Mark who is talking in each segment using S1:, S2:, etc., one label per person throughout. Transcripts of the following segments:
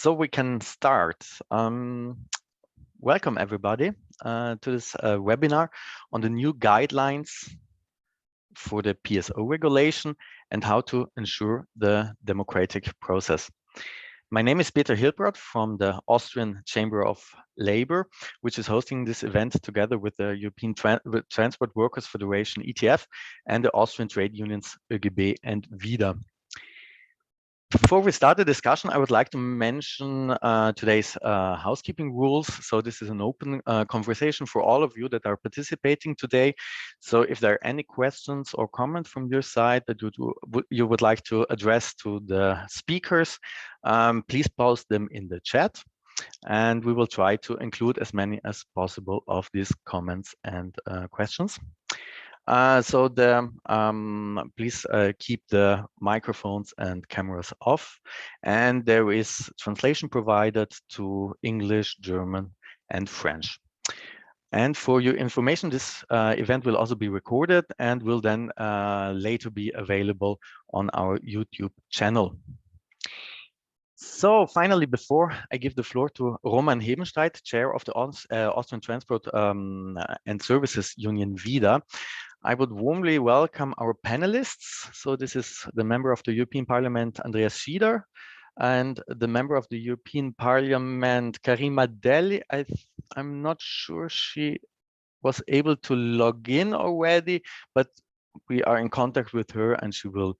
S1: So we can start. Welcome everybody to this webinar on the new guidelines for the PSO regulation and how to ensure the democratic process. My name is Peter Hilbrod from the Austrian Chamber of Labor, which is hosting this event together with the European Transport Workers Federation, ETF, and the Austrian trade unions, ÖGB and vida. Before we start the discussion, I would like to mention today's housekeeping rules. So this is an open conversation for all of you that are participating today. So if there are any questions or comments from your side that you would like to address to the speakers, please post them in the chat. And we will try to include as many as possible of these comments and questions. Please keep the microphones and cameras off, and there is translation provided to English, German, and French. And for your information, this event will also be recorded and will then later be available on our YouTube channel. So finally, before I give the floor to Roman Hebenstreit, chair of the Austrian Transport and Services Union vida, I would warmly welcome our panelists. So this is the member of the European Parliament, Andreas Schieder, and the member of the European Parliament, Karima Delli. I'm not sure she was able to log in already, but we are in contact with her and she will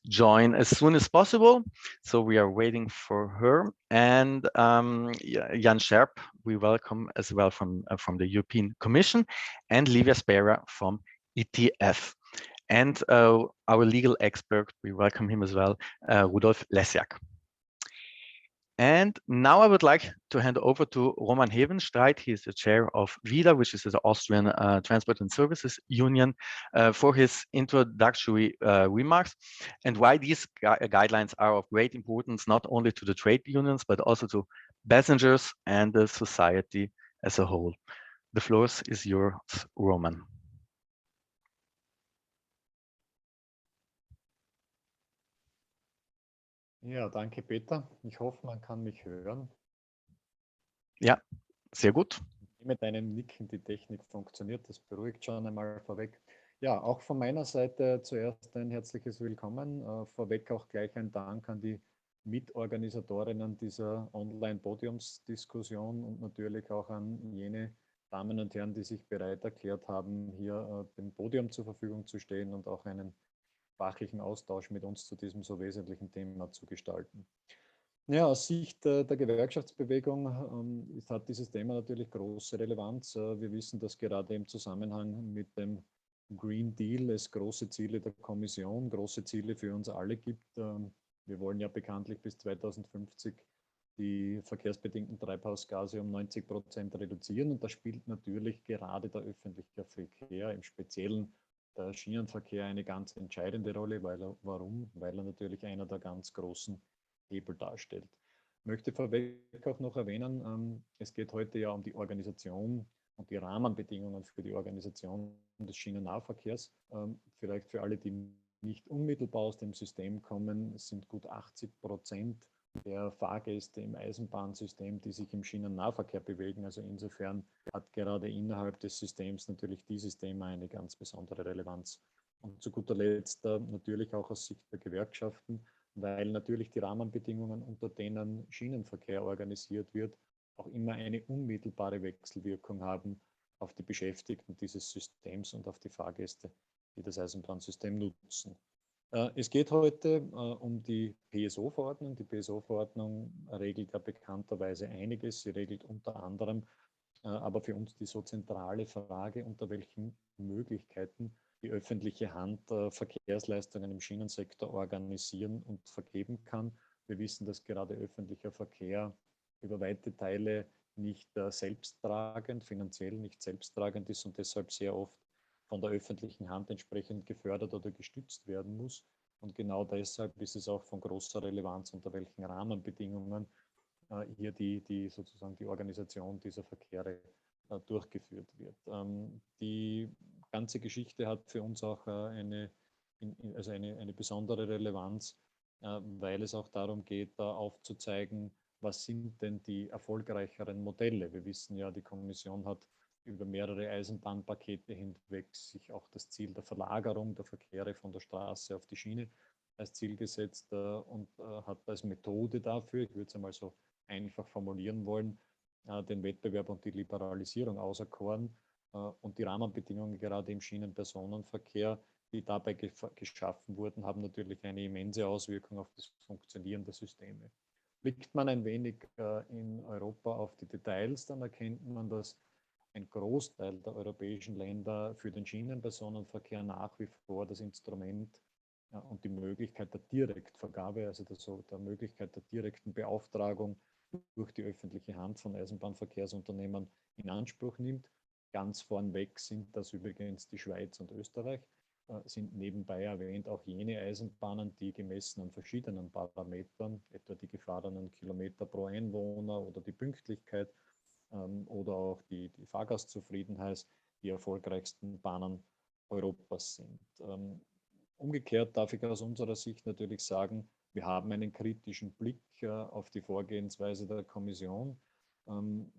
S1: join as soon as possible. So we are waiting for her. And Jan Scherp, we welcome as well from the European Commission, and Livia Spera from ETF. And our legal expert, we welcome him as well, Rudolf Lesiak. And now I would like to hand over to Roman Hebenstreit. He is the chair of vida, which is the Austrian Transport and Services Union, for his introductory remarks and why these guidelines are of great importance, not only to the trade unions, but also to passengers and the society as a whole. The floor is yours, Roman.
S2: Ja, danke Peter. Ich hoffe, man kann mich hören.
S1: Ja, sehr gut.
S2: Mit einem Nicken, die Technik funktioniert, das beruhigt schon einmal vorweg. Ja, auch von meiner Seite zuerst ein herzliches Willkommen. Vorweg auch gleich ein Dank an die Mitorganisatorinnen dieser Online-Podiumsdiskussion und natürlich auch an jene Damen und Herren, die sich bereit erklärt haben, hier dem Podium zur Verfügung zu stehen und auch einen fachlichen Austausch mit uns zu diesem so wesentlichen Thema zu gestalten. Ja, aus Sicht der Gewerkschaftsbewegung hat dieses Thema natürlich große Relevanz. Wir wissen, dass gerade im Zusammenhang mit dem Green Deal es große Ziele der Kommission, große Ziele für uns alle gibt. Wir wollen ja bekanntlich bis 2050 die verkehrsbedingten Treibhausgase um 90% reduzieren, und da spielt natürlich gerade der öffentliche Verkehr, im Speziellen der Schienenverkehr, eine ganz entscheidende Rolle. Warum? Weil er natürlich einer der ganz großen Hebel darstellt. Ich möchte vorweg auch noch erwähnen, es geht heute ja um die Organisation und die Rahmenbedingungen für die Organisation des Schienennahverkehrs. Vielleicht für alle, die nicht unmittelbar aus dem System kommen, es sind gut 80% der Fahrgäste im Eisenbahnsystem, die sich im Schienennahverkehr bewegen. Also insofern hat gerade innerhalb des Systems natürlich dieses Thema eine ganz besondere Relevanz. Und zu guter Letzt natürlich auch aus Sicht der Gewerkschaften, weil natürlich die Rahmenbedingungen, unter denen Schienenverkehr organisiert wird, auch immer eine unmittelbare Wechselwirkung haben auf die Beschäftigten dieses Systems und auf die Fahrgäste, die das Eisenbahnsystem nutzen. Es geht heute um die PSO-Verordnung. Die PSO-Verordnung regelt ja bekannterweise einiges. Sie regelt unter anderem aber für uns die so zentrale Frage, unter welchen Möglichkeiten die öffentliche Hand Verkehrsleistungen im Schienensektor organisieren und vergeben kann. Wir wissen, dass gerade öffentlicher Verkehr über weite Teile nicht selbsttragend, finanziell nicht selbsttragend ist und deshalb sehr oft von der öffentlichen Hand entsprechend gefördert oder gestützt werden muss. Und genau deshalb ist es auch von großer Relevanz, unter welchen Rahmenbedingungen hier sozusagen die Organisation dieser Verkehre durchgeführt wird. Die ganze Geschichte hat für uns auch eine besondere Relevanz, weil es auch darum geht, aufzuzeigen, was sind denn die erfolgreicheren Modelle? Wir wissen ja, die Kommission hat über mehrere Eisenbahnpakete hinweg sich auch das Ziel der Verlagerung der Verkehre von der Straße auf die Schiene als Ziel gesetzt und hat als Methode dafür, ich würde es einmal so einfach formulieren wollen, den Wettbewerb und die Liberalisierung auserkoren und die Rahmenbedingungen gerade im Schienenpersonenverkehr, die dabei geschaffen wurden, haben natürlich eine immense Auswirkung auf das Funktionieren der Systeme. Blickt man ein wenig in Europa auf die Details, dann erkennt man, dass ein Großteil der europäischen Länder für den Schienenpersonenverkehr nach wie vor das Instrument und die Möglichkeit der Direktvergabe, also der Möglichkeit der direkten Beauftragung durch die öffentliche Hand von Eisenbahnverkehrsunternehmen in Anspruch nimmt. Ganz vornweg sind das übrigens die Schweiz und Österreich, sind nebenbei erwähnt auch jene Eisenbahnen, die gemessen an verschiedenen Parametern, etwa die gefahrenen Kilometer pro Einwohner oder die Pünktlichkeit oder auch die Fahrgastzufriedenheit, die erfolgreichsten Bahnen Europas sind. Umgekehrt darf ich aus unserer Sicht natürlich sagen, wir haben einen kritischen Blick auf die Vorgehensweise der Kommission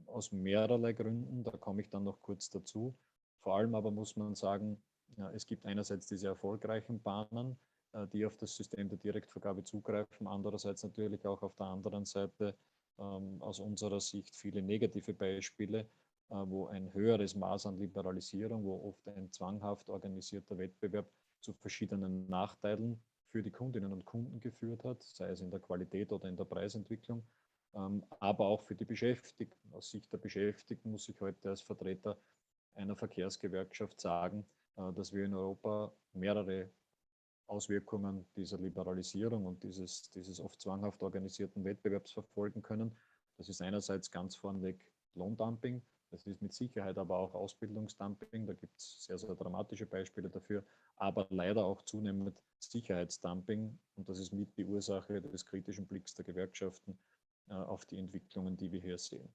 S2: aus mehrerlei Gründen. Da komme ich dann noch kurz dazu. Vor allem aber muss man sagen, es gibt einerseits diese erfolgreichen Bahnen, die auf das System der Direktvergabe zugreifen, andererseits natürlich auch auf der anderen Seite aus unserer Sicht viele negative Beispiele, wo ein höheres Maß an Liberalisierung, wo oft ein zwanghaft organisierter Wettbewerb zu verschiedenen Nachteilen für die Kundinnen und Kunden geführt hat, sei es in der Qualität oder in der Preisentwicklung, aber auch für die Beschäftigten. Aus Sicht der Beschäftigten muss ich heute als Vertreter einer Verkehrsgewerkschaft sagen, dass wir in Europa mehrere Auswirkungen dieser Liberalisierung und dieses oft zwanghaft organisierten Wettbewerbs verfolgen können. Das ist einerseits ganz vornweg Lohndumping, das ist mit Sicherheit aber auch Ausbildungsdumping, da gibt es sehr, sehr dramatische Beispiele dafür, aber leider auch zunehmend Sicherheitsdumping und das ist mit die Ursache des kritischen Blicks der Gewerkschaften auf die Entwicklungen, die wir hier sehen.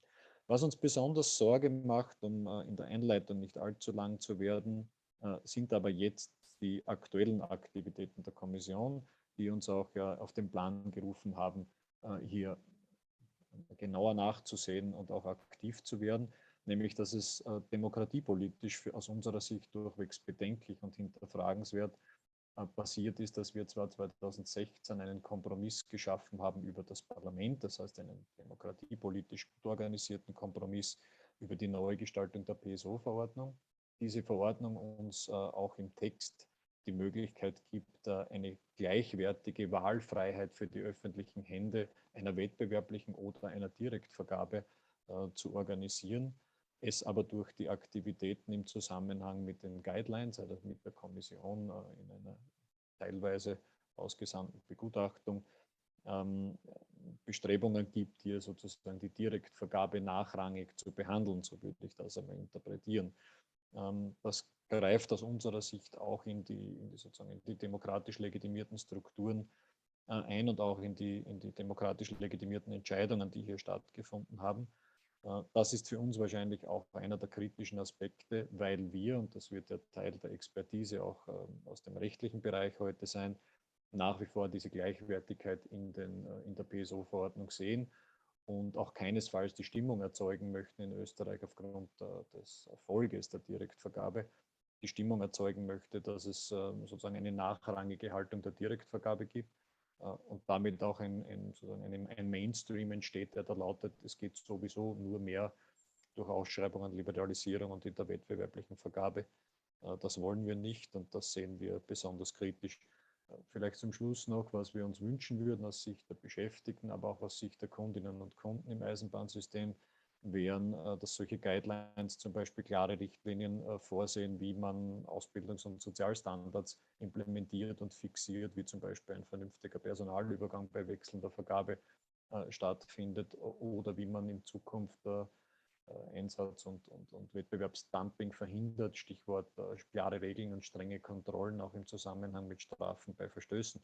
S2: Was uns besonders Sorge macht, um in der Einleitung nicht allzu lang zu werden, sind aber jetzt die aktuellen Aktivitäten der Kommission, die uns auch auf den Plan gerufen haben, hier genauer nachzusehen und auch aktiv zu werden, nämlich dass es demokratiepolitisch aus unserer Sicht durchwegs bedenklich und hinterfragenswert passiert ist, dass wir zwar 2016 einen Kompromiss geschaffen haben über das Parlament, das heißt einen demokratiepolitisch gut organisierten Kompromiss über die Neugestaltung der PSO-Verordnung. Diese Verordnung uns auch im Text die Möglichkeit gibt, eine gleichwertige Wahlfreiheit für die öffentlichen Hände einer wettbewerblichen oder einer Direktvergabe zu organisieren. Es aber durch die Aktivitäten im Zusammenhang mit den Guidelines, also mit der Kommission in einer teilweise ausgesandten Begutachtung, Bestrebungen gibt, hier sozusagen die Direktvergabe nachrangig zu behandeln, so würde ich das einmal interpretieren. Das greift aus unserer Sicht auch in die demokratisch legitimierten Strukturen ein und auch in die demokratisch legitimierten Entscheidungen, die hier stattgefunden haben. Das ist für uns wahrscheinlich auch einer der kritischen Aspekte, weil wir, und das wird ja Teil der Expertise auch aus dem rechtlichen Bereich heute sein, nach wie vor diese Gleichwertigkeit in der PSO-Verordnung sehen und auch keinesfalls die Stimmung erzeugen möchten in Österreich aufgrund des Erfolges der Direktvergabe, die Stimmung erzeugen möchte, dass es sozusagen eine nachrangige Haltung der Direktvergabe gibt und damit auch ein Mainstream entsteht, der da lautet, es geht sowieso nur mehr durch Ausschreibungen, Liberalisierung und in der wettbewerblichen Vergabe. Das wollen wir nicht und das sehen wir besonders kritisch. Vielleicht zum Schluss noch, was wir uns wünschen würden aus Sicht der Beschäftigten, aber auch aus Sicht der Kundinnen und Kunden im Eisenbahnsystem, wären, dass solche Guidelines zum Beispiel klare Richtlinien vorsehen, wie man Ausbildungs- und Sozialstandards implementiert und fixiert, wie zum Beispiel ein vernünftiger Personalübergang bei wechselnder Vergabe stattfindet oder wie man in Zukunft Einsatz und Wettbewerbsdumping verhindert, Stichwort klare Regeln und strenge Kontrollen auch im Zusammenhang mit Strafen bei Verstößen.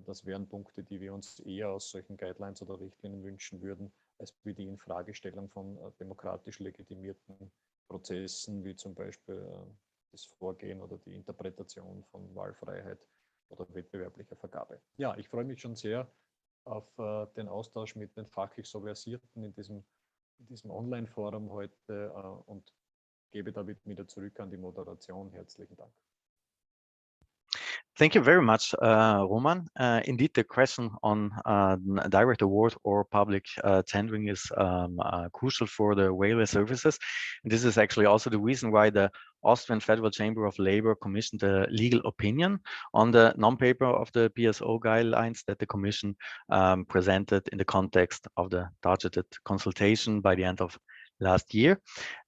S2: Das wären Punkte, die wir uns eher aus solchen Guidelines oder Richtlinien wünschen würden, als wie die Infragestellung von demokratisch legitimierten Prozessen, wie zum Beispiel das Vorgehen oder die Interpretation von Wahlfreiheit oder wettbewerblicher Vergabe. Ja, ich freue mich schon sehr auf den Austausch mit den fachlich so Versierten in diesem Online-Forum heute und gebe damit wieder zurück an die Moderation. Herzlichen Dank.
S1: Thank you very much, Roman. Indeed, the question on direct award or public tendering is crucial for the railway services. And this is actually also the reason why the Austrian Federal Chamber of Labor commissioned a legal opinion on the non-paper of the PSO guidelines that the Commission presented in the context of the targeted consultation by the end of last year.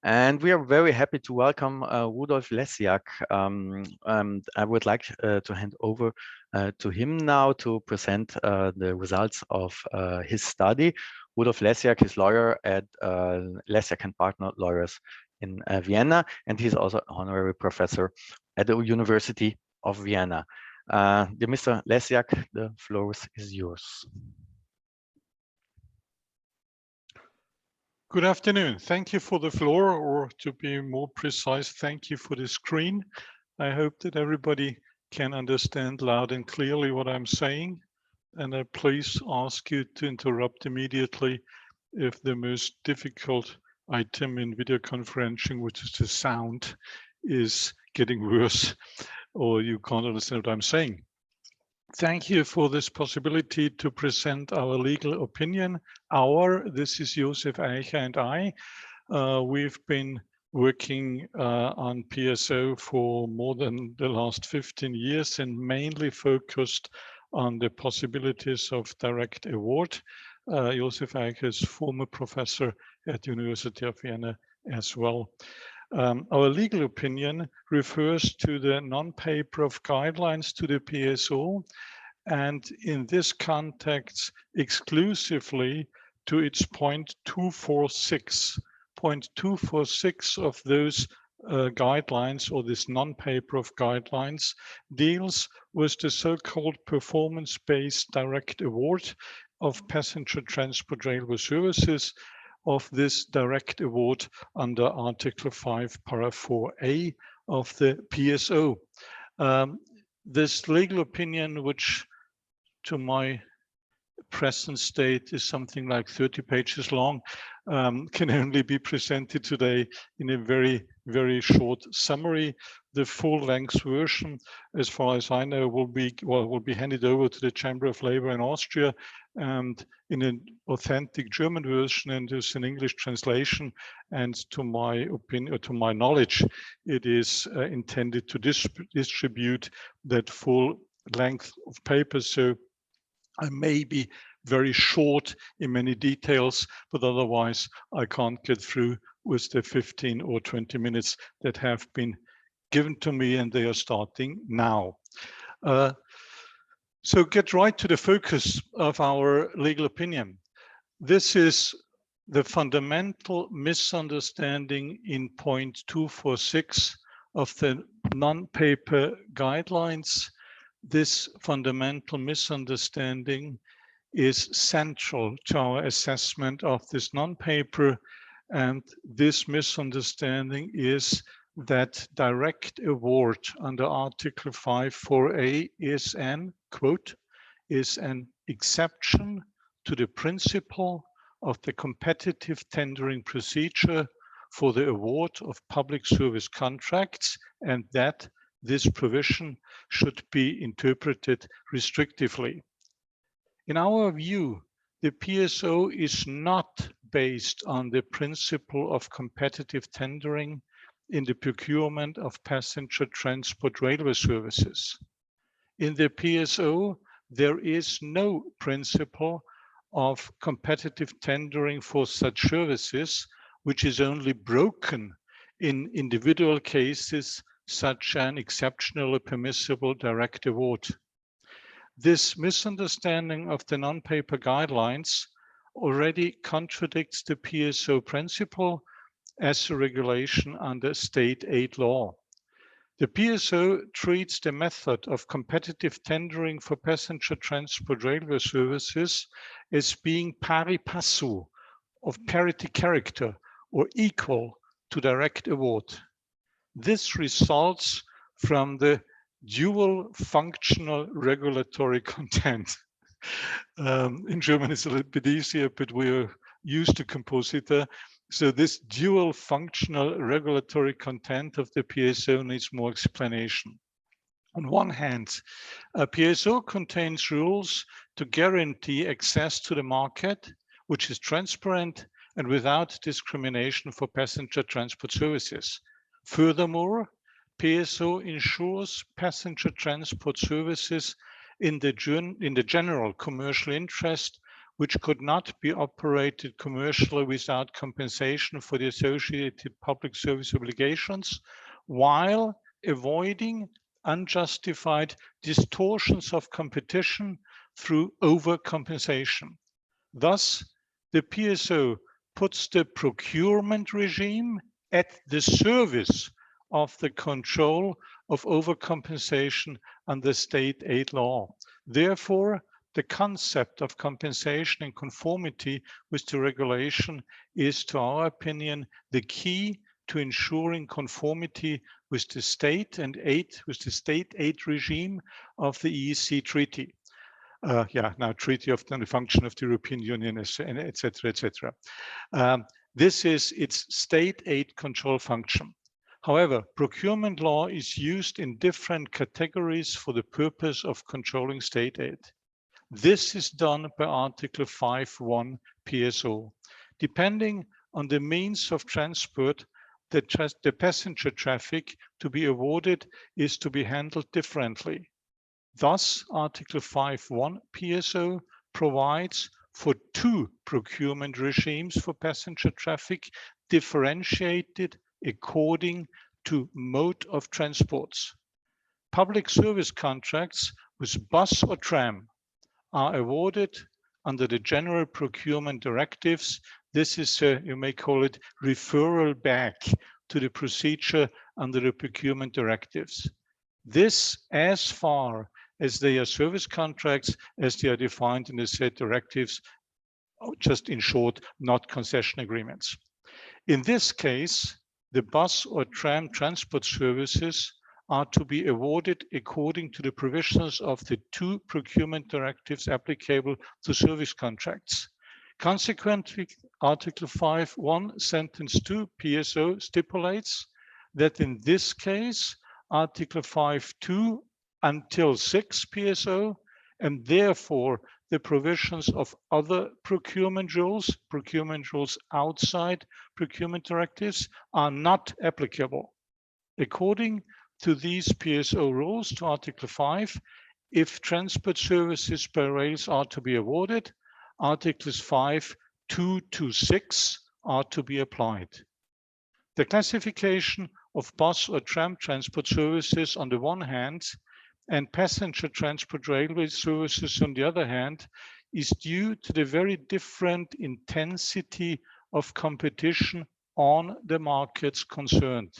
S1: And we are very happy to welcome Rudolf Lesiak. I would like to hand over to him now to present the results of his study. Rudolf Lesiak is lawyer at Lesiak and Partner Lawyers in Vienna, and he's also honorary professor at the University of Vienna. Dear Mr. Lesiak, the floor is yours.
S3: Good afternoon. Thank you for the floor, or to be more precise, thank you for the screen. I hope that everybody can understand loud and clearly what I'm saying. And I please ask you to interrupt immediately if the most difficult item in video conferencing, which is the sound, is getting worse or you can't understand what I'm saying. Thank you for this possibility to present our legal opinion. This is Josef Eicher and I. We've been working on PSO for more than the last 15 years and mainly focused on the possibilities of direct award. Josef Eicher is former professor at the University of Vienna as well. Our legal opinion refers to the non-paper of guidelines to the PSO, and in this context, exclusively to its point 246. Point 246 of those guidelines, or this non-paper of guidelines, deals with the so-called performance-based direct award of passenger transport railway services, of this direct award under Article 5, Para 4A of the PSO. This legal opinion, which to my present state is something like 30 pages long, can only be presented today in a very, very short summary. The full-length version, as far as I know, will be handed over to the Chamber of Labor in Austria, and in an authentic German version, and there's an English translation. And to my opinion, or to my knowledge, it is intended to distribute that full length of paper. So I may be very short in many details, but otherwise I can't get through with the 15 or 20 minutes that have been given to me, and they are starting now. So get right to the focus of our legal opinion. This is the fundamental misunderstanding in point 246 of the non-paper guidelines. This fundamental misunderstanding is central to our assessment of this non-paper, and this misunderstanding is that direct award under Article 5.4a is an, quote, is an exception to the principle of the competitive tendering procedure for the award of public service contracts, and that this provision should be interpreted restrictively. In our view, the PSO is not based on the principle of competitive tendering in the procurement of passenger transport railway services. In the PSO, there is no principle of competitive tendering for such services, which is only broken in individual cases such an exceptional or permissible direct award. This misunderstanding of the non-paper guidelines already contradicts the PSO principle as a regulation under state aid law. The PSO treats the method of competitive tendering for passenger transport railway services as being pari passu, of parity character, or equal to direct award. This results from the dual functional regulatory content. In German, it's a little bit easier, but we're used to Compositor. So this dual functional regulatory content of the PSO needs more explanation. On one hand, a PSO contains rules to guarantee access to the market, which is transparent and without discrimination for passenger transport services. Furthermore, PSO ensures passenger transport services in the general commercial interest, which could not be operated commercially without compensation for the associated public service obligations, while avoiding unjustified distortions of competition through overcompensation. Thus, the PSO puts the procurement regime at the service of the control of overcompensation under state aid law. Therefore, the concept of compensation in conformity with the regulation is, to our opinion, the key to ensuring conformity with the state aid regime of the EEC treaty. Now treaty of the function of the European Union, etc., etc. This is its state aid control function. However, procurement law is used in different categories for the purpose of controlling state aid. This is done by Article 5.1 PSO. Depending on the means of transport, the passenger traffic to be awarded is to be handled differently. Thus, Article 5.1 PSO provides for two procurement regimes for passenger traffic, differentiated according to mode of transports. Public service contracts with bus or tram are awarded under the general procurement directives. This is, you may call it, referral back to the procedure under the procurement directives. This, as far as they are service contracts, as they are defined in the said directives, just in short, not concession agreements. In this case, the bus or tram transport services are to be awarded according to the provisions of the two procurement directives applicable to service contracts. Consequently, Article 5.1 sentence 2 PSO stipulates that in this case, Article 5.2 until 6 PSO, and therefore the provisions of other procurement rules outside procurement directives, are not applicable. According to these PSO rules, to Article 5, if transport services by rails are to be awarded, Articles 5.2 to 6 are to be applied. The classification of bus or tram transport services on the one hand and passenger transport railway services on the other hand is due to the very different intensity of competition on the markets concerned.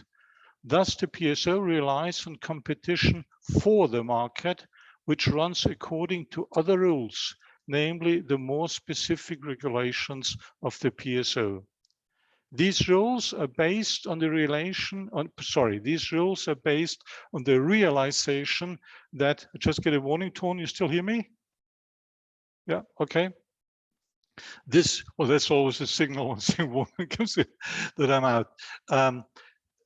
S3: Thus, the PSO relies on competition for the market, which runs according to other rules, namely the more specific regulations of the PSO. These rules are based on the realization that, I just get a warning tone, you still hear me? Yeah, okay. Well, that's always a signal when the warning comes in that I'm out.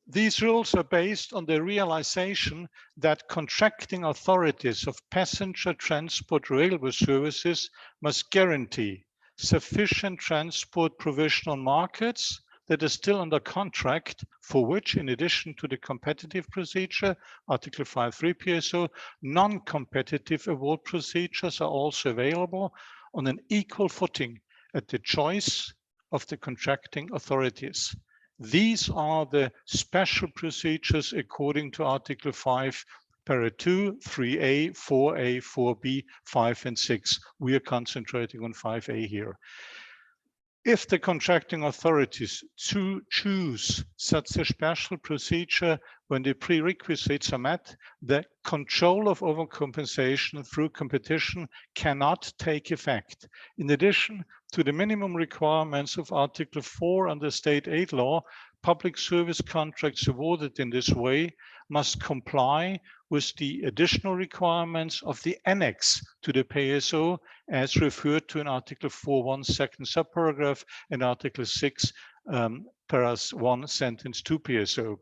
S3: These rules are based on the realization that contracting authorities of passenger transport railway services must guarantee sufficient transport provision on markets that are still under contract, for which, in addition to the competitive procedure, Article 5.3 PSO, non-competitive award procedures are also available on an equal footing at the choice of the contracting authorities. These are the special procedures according to Article 5, Para 2, 3A, 4A, 4B, 5, and 6. We are concentrating on 5A here. If the contracting authorities choose such a special procedure when the prerequisites are met, the control of overcompensation through competition cannot take effect. In addition to the minimum requirements of Article 4 under state aid law, public service contracts awarded in this way must comply with the additional requirements of the annex to the PSO as referred to in Article 4.1 second subparagraph and Article 6 paras 1 sentence 2 PSO.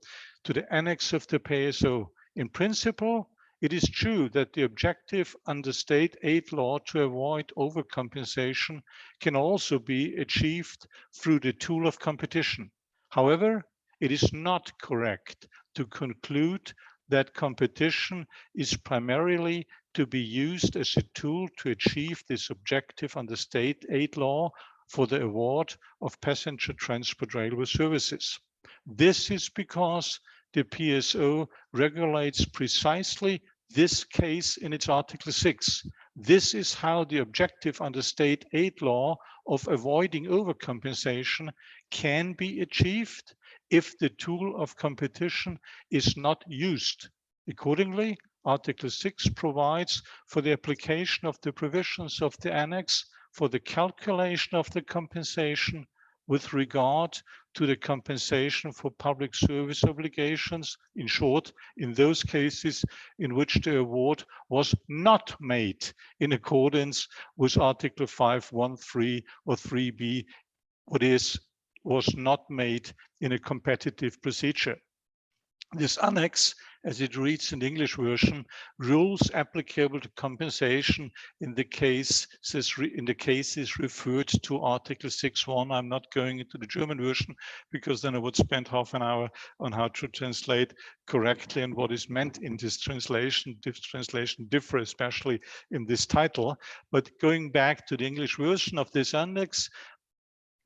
S3: To the annex of the PSO. In principle, it is true that the objective under state aid law to avoid overcompensation can also be achieved through the tool of competition. However, it is not correct to conclude that competition is primarily to be used as a tool to achieve this objective under state aid law for the award of passenger transport railway services. This is because the PSO regulates precisely this case in its Article 6. This is how the objective under state aid law of avoiding overcompensation can be achieved if the tool of competition is not used. Accordingly, Article 6 provides for the application of the provisions of the annex for the calculation of the compensation with regard to the compensation for public service obligations, in short, in those cases in which the award was not made in accordance with Article 5.1.3 or 3b, was not made in a competitive procedure. This annex, as it reads in the English version, rules applicable to compensation in the cases referred to Article 6.1. I'm not going into the German version because then I would spend half an hour on how to translate correctly and what is meant in this translation. This translation differs, especially in this title. But going back to the English version of this annex,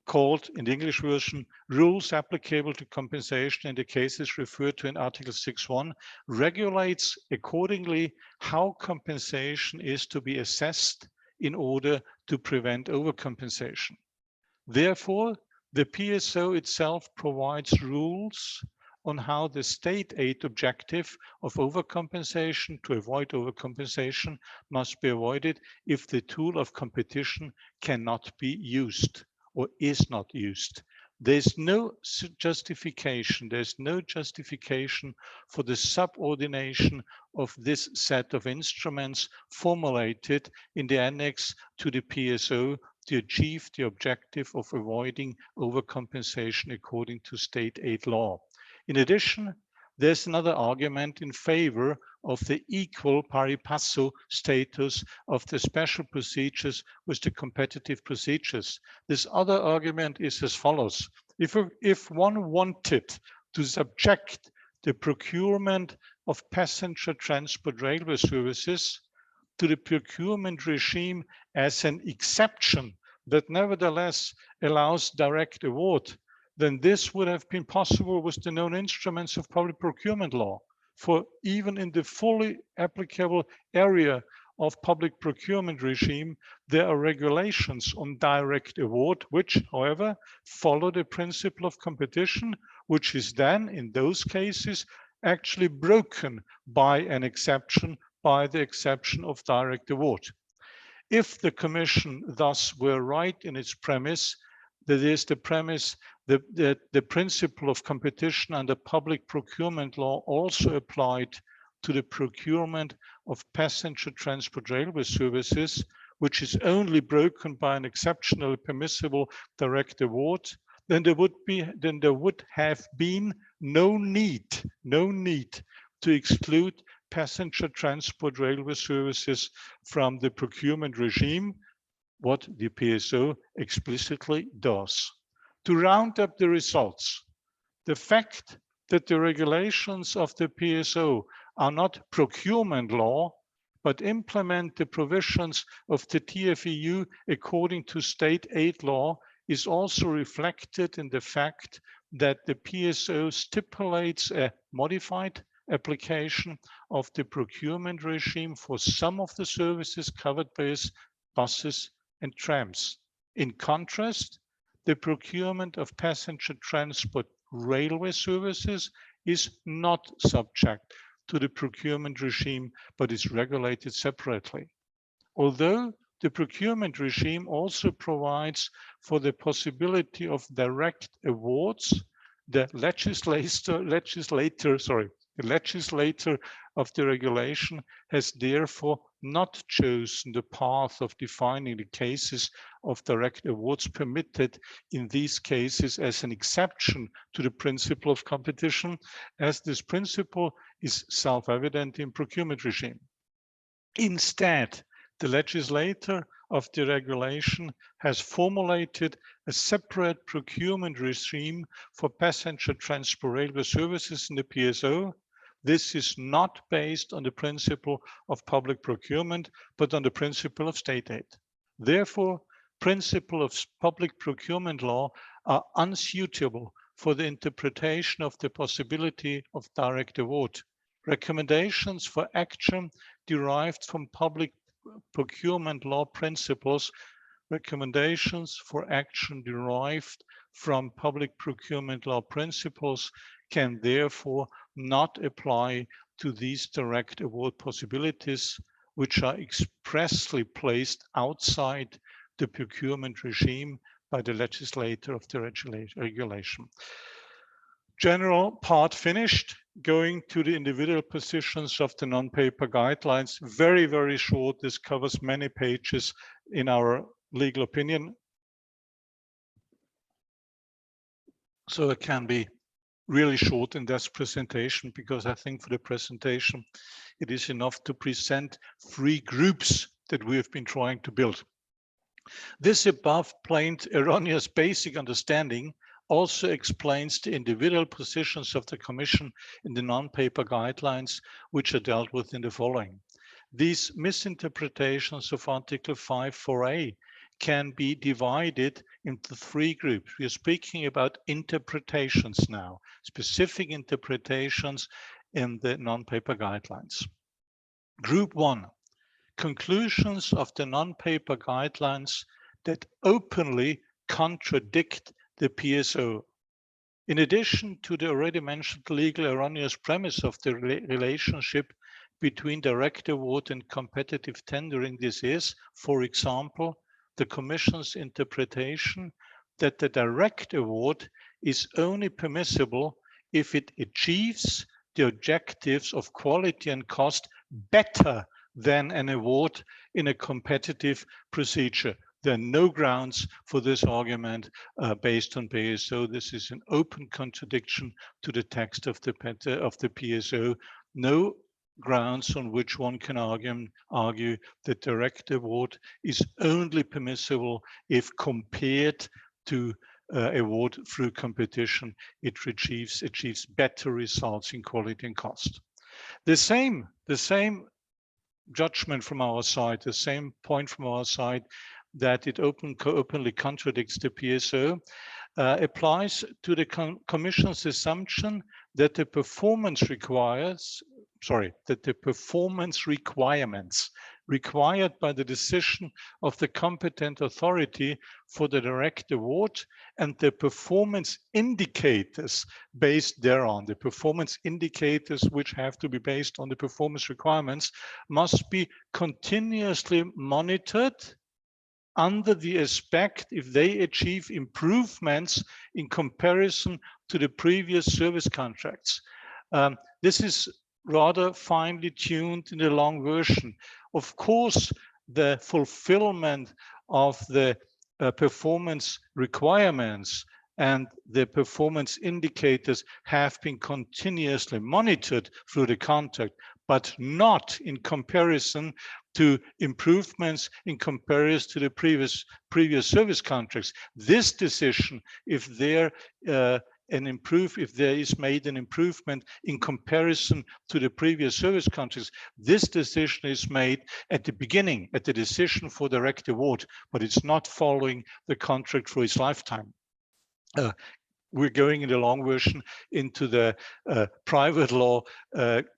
S3: called in the English version, rules applicable to compensation in the cases referred to in Article 6.1, regulates accordingly how compensation is to be assessed in order to prevent overcompensation. Therefore, the PSO itself provides rules on how the state aid objective of overcompensation to avoid overcompensation must be avoided if the tool of competition cannot be used or is not used. There's no justification for the subordination of this set of instruments formulated in the annex to the PSO to achieve the objective of avoiding overcompensation according to state aid law. In addition, there's another argument in favor of the equal pari passu status of the special procedures with the competitive procedures. This other argument is as follows. If one wanted to subject the procurement of passenger transport railway services to the procurement regime as an exception that nevertheless allows direct award, then this would have been possible with the known instruments of public procurement law. For even in the fully applicable area of public procurement regime, there are regulations on direct award, which, however, follow the principle of competition, which is then, in those cases, actually broken by an exception, by the exception of direct award. If the Commission thus were right in its premise, that is the premise that the principle of competition under public procurement law also applied to the procurement of passenger transport railway services, which is only broken by an exceptional permissible direct award, then there would have been no need to exclude passenger transport railway services from the procurement regime, what the PSO explicitly does. To round up the results, the fact that the regulations of the PSO are not procurement law, but implement the provisions of the TFEU according to state aid law is also reflected in the fact that the PSO stipulates a modified application of the procurement regime for some of the services covered by buses and trams. In contrast, the procurement of passenger transport railway services is not subject to the procurement regime, but is regulated separately. Although the procurement regime also provides for the possibility of direct awards, the legislator The legislator of the regulation has therefore not chosen the path of defining the cases of direct awards permitted in these cases as an exception to the principle of competition, as this principle is self-evident in procurement regime. Instead, the legislator of the regulation has formulated a separate procurement regime for passenger transport railway services in the PSO. This is not based on the principle of public procurement, but on the principle of state aid. Therefore, principles of public procurement law are unsuitable for the interpretation of the possibility of direct award. Recommendations for action derived from public procurement law principles, recommendations for action derived from public procurement law principles can therefore not apply to these direct award possibilities, which are expressly placed outside the procurement regime by the legislator of the regulation. General part finished. Going to the individual positions of the non-paper guidelines. Very, very short. This covers many pages in our legal opinion. So it can be really short in this presentation, because I think for the presentation, it is enough to present 3 groups that we have been trying to build. This above plain erroneous basic understanding also explains the individual positions of the Commission in the non-paper guidelines, which are dealt with in the following. These misinterpretations of Article 5.4a can be divided into 3 groups. We are speaking about interpretations now, specific interpretations in the non-paper guidelines. Group 1, conclusions of the non-paper guidelines that openly contradict the PSO. In addition to the already mentioned legal erroneous premise of the relationship between direct award and competitive tendering, this is, for example, the Commission's interpretation that the direct award is only permissible if it achieves the objectives of quality and cost better than an award in a competitive procedure. There are no grounds for this argument based on PSO. This is an open contradiction to the text of the PSO. No grounds on which one can argue that direct award is only permissible if compared to award through competition, it achieves better results in quality and cost. The same judgment from our side, the same point from our side, that it openly contradicts the PSO, applies to the Commission's assumption that the performance requirements required by the decision of the competent authority for the direct award and the performance indicators based thereon, the performance indicators which have to be based on the performance requirements, must be continuously monitored under the aspect if they achieve improvements in comparison to the previous service contracts. This is rather finely tuned in the long version. Of course, the fulfillment of the performance requirements and the performance indicators have been continuously monitored through the contract, but not in comparison to improvements in comparison to the previous service contracts. This decision, if there is made an improvement in comparison to the previous service contracts, this decision is made at the beginning, at the decision for direct award, but it's not following the contract for its lifetime. We're going in the long version into the private law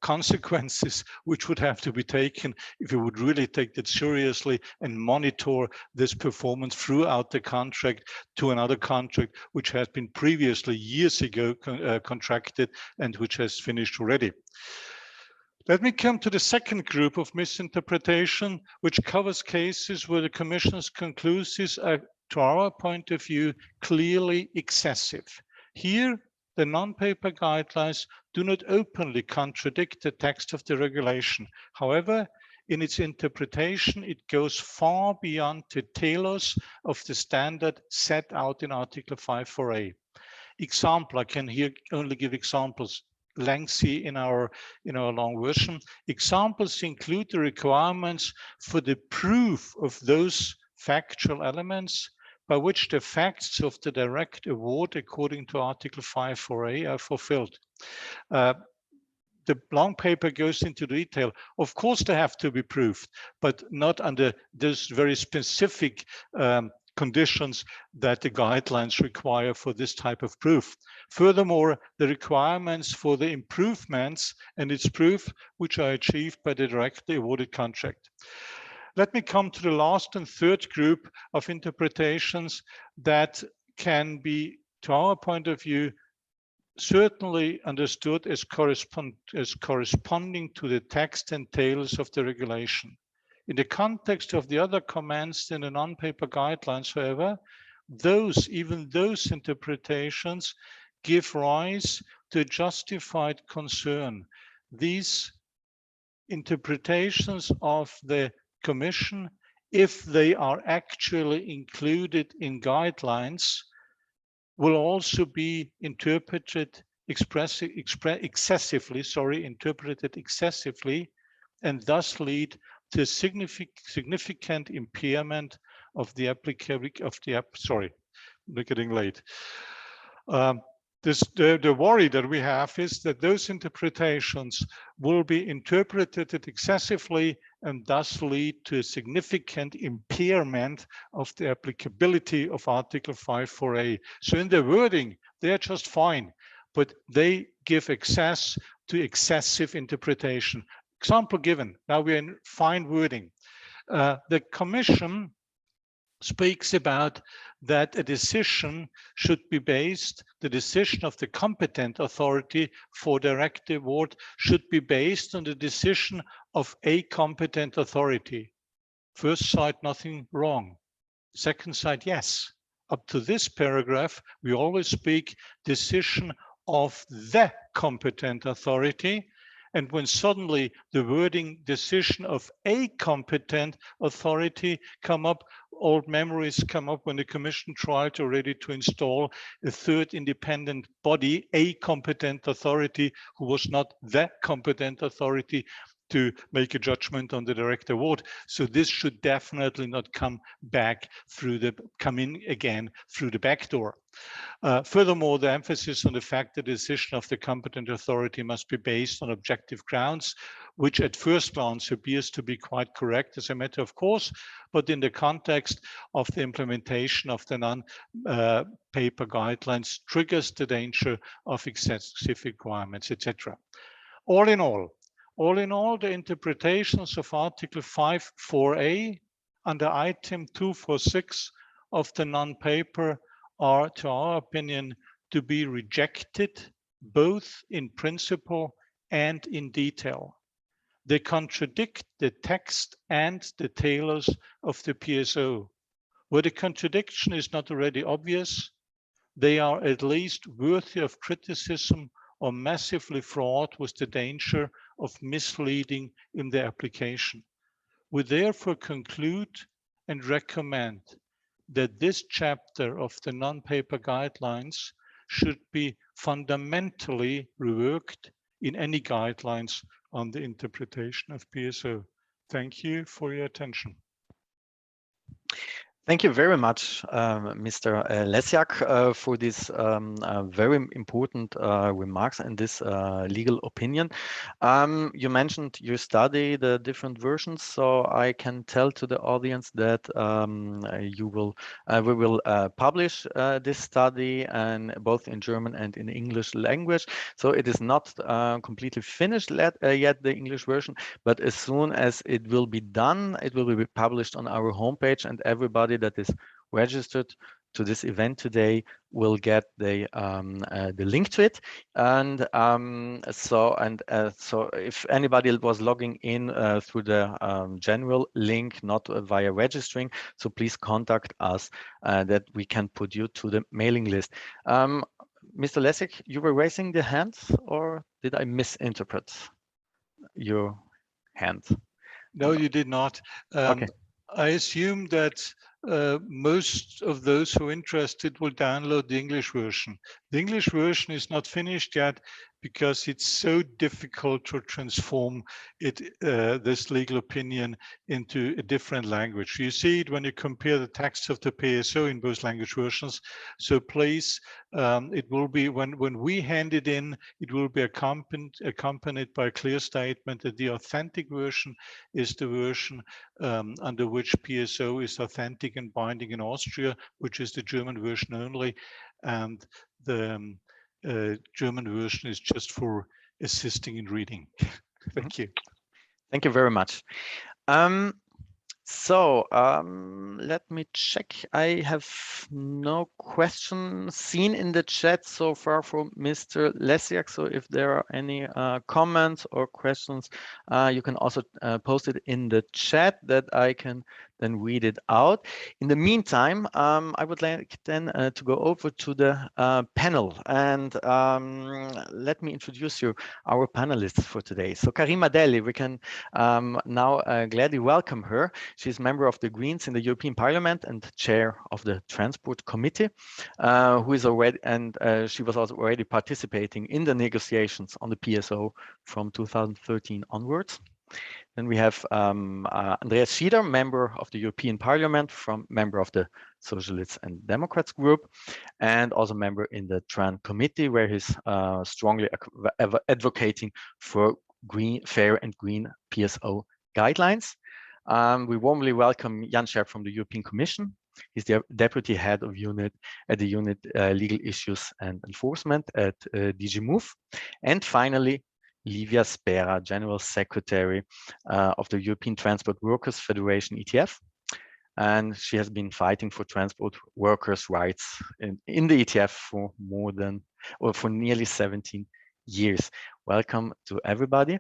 S3: consequences, which would have to be taken if you would really take that seriously and monitor this performance throughout the contract to another contract, which has been previously years ago contracted and which has finished already. Let me come to the second group of misinterpretation, which covers cases where the Commission's conclusions are, to our point of view, clearly excessive. Here, the non-paper guidelines do not openly contradict the text of the regulation. However, in its interpretation, it goes far beyond the telos of the standard set out in Article 5.4a. Example, I can here only give examples lengthy in our long version. Examples include the requirements for the proof of those factual elements by which the facts of the direct award according to Article 5.4a are fulfilled. The long paper goes into detail. Of course, they have to be proved, but not under those very specific conditions that the guidelines require for this type of proof. Furthermore, the requirements for the improvements and its proof, which are achieved by the directly awarded contract. Let me come to the last and third group of interpretations that can be, to our point of view, certainly understood as corresponding to the text and tails of the regulation. In the context of the other commands in the non-paper guidelines, however, even those interpretations give rise to a justified concern. These interpretations of the Commission, if they are actually included in guidelines, will also be interpreted excessively, and thus lead to a significant impairment of the we're getting late. The worry that we have is that those interpretations will be interpreted excessively and thus lead to a significant impairment of the applicability of Article 5.4a. So in the wording, they're just fine, but they give access to excessive interpretation. Example given, now we're in fine wording. The Commission speaks about that a decision should be based, the decision of the competent authority for direct award should be based on the decision of a competent authority. First side, nothing wrong. Second side, yes. Up to this paragraph, we always speak decision of the competent authority. And when suddenly the wording decision of a competent authority come up, old memories come up when the Commission tried already to install a third independent body, a competent authority, who was not the competent authority to make a judgment on the direct award. So this should definitely not come in again through the back door. Furthermore, the emphasis on the fact that the decision of the competent authority must be based on objective grounds, which at first glance appears to be quite correct as a matter of course, but in the context of the implementation of the non-paper guidelines triggers the danger of excessive requirements, etc. All in all, the interpretations of Article 5.4a under item 246 of the non-paper are, to our opinion, to be rejected both in principle and in detail. They contradict the text and the tailors of the PSO. Where the contradiction is not already obvious, they are at least worthy of criticism or massively fraught with the danger of misleading in their application. We therefore conclude and recommend that this chapter of the non-paper guidelines should be fundamentally reworked in any guidelines on the interpretation of PSO. Thank you for your attention.
S1: Thank you very much, Mr. Lesiak, for these very important remarks and this legal opinion. You mentioned you study the different versions, so I can tell to the audience that we will publish this study and both in German and in English language. So it is not completely finished yet, the English version, but as soon as it will be done, it will be published on our homepage, and everybody that is registered to this event today will get the link to it. And so if anybody was logging in through the general link, not via registering, so please contact us that we can put you to the mailing list. Mr. Lessig, you were raising the hand, or did I misinterpret your hand?
S3: No, you did not.
S1: Okay.
S3: I assume that most of those who are interested will download the English version. The English version is not finished yet because it's so difficult to transform it, this legal opinion into a different language. You see it when you compare the texts of the PSO in both language versions. So please, it will be, when we hand it in, it will be accompanied by a clear statement that the authentic version is the version under which PSO is authentic and binding in Austria, which is the German version only. And the German version is just for assisting in reading. Thank you.
S1: Thank you very much. Let me check. I have no questions seen in the chat so far from Mr. Lesiak. So if there are any comments or questions, you can also post it in the chat that I can then read it out. In the meantime, I would like then to go over to the panel, and let me introduce you our panelists for today. So Karima Delli, we can now gladly welcome her. She's member of the Greens in the European Parliament and chair of the Transport Committee, who is already, and she was also already participating in the negotiations on the PSO from 2013 onwards. Then we have Andreas Schieder, member of the European Parliament, member of the Socialists and Democrats group, and also member in the Tran Committee, where he's strongly advocating for fair and green PSO guidelines. We warmly welcome Jan Scherp from the European Commission. He's the deputy head of unit at the unit Legal Issues and Enforcement at DG Move. And finally, Livia Spera, General Secretary of the European Transport Workers Federation, ETF. And she has been fighting for transport workers' rights in the ETF for for nearly 17 years. Welcome to everybody.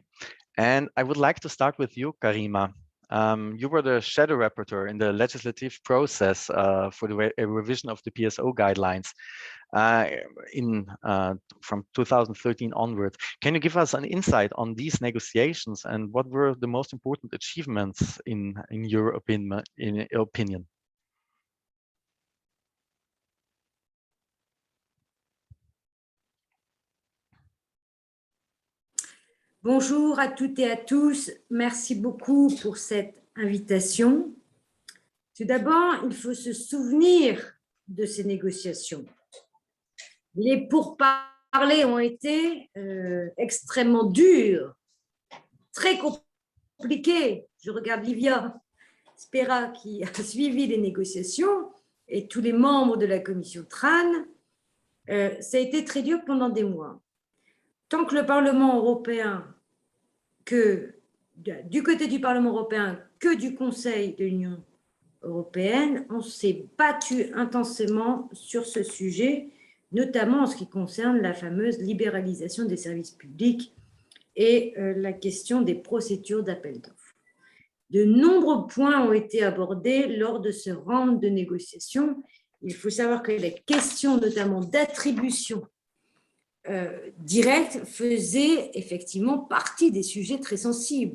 S1: And I would like to start with you, Karima. You were the shadow rapporteur in the legislative process for the revision of the PSO guidelines from 2013 onwards. Can you give us an insight on these negotiations and what were the most important achievements in your opinion?
S4: Bonjour à toutes et à tous. Merci beaucoup pour cette invitation. Tout d'abord, il faut se souvenir de ces négociations. Les pourparlers ont été extrêmement durs, très compliqués. Je regarde Livia Spera qui a suivi les négociations et tous les membres de la commission TRAN. Ça a été très dur pendant des mois. Tant que le Parlement européen, du côté du Parlement européen que du Conseil de l'Union européenne, on s'est battu intensément sur ce sujet, notamment en ce qui concerne la fameuse libéralisation des services publics et la question des procédures d'appel d'offres. De nombreux points ont été abordés lors de ce round de négociations. Il faut savoir que les questions notamment d'attribution directe faisait effectivement partie des sujets très sensibles.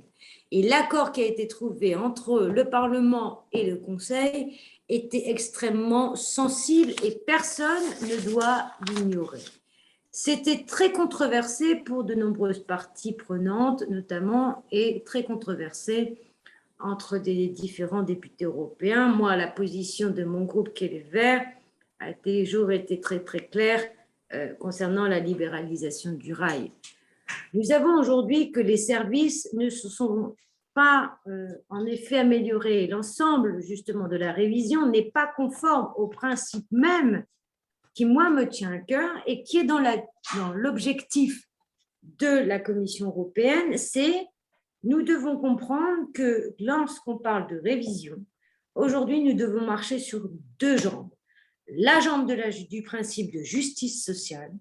S4: Et l'accord qui a été trouvé entre le Parlement et le Conseil était extrêmement sensible et personne ne doit l'ignorer. C'était très controversé pour de nombreuses parties prenantes, notamment, et très controversé entre des différents députés européens. Moi, la position de mon groupe, qui est les Verts, a toujours été très, très claire concernant la libéralisation du rail. Nous avons aujourd'hui que les services ne se sont pas en effet améliorés. L'ensemble justement de la révision n'est pas conforme au principe même qui, moi, me tient à cœur et qui est dans l'objectif de la Commission européenne, c'est nous devons comprendre que lorsqu'on parle de révision, aujourd'hui, nous devons marcher sur deux jambes. La jambe du principe de justice sociale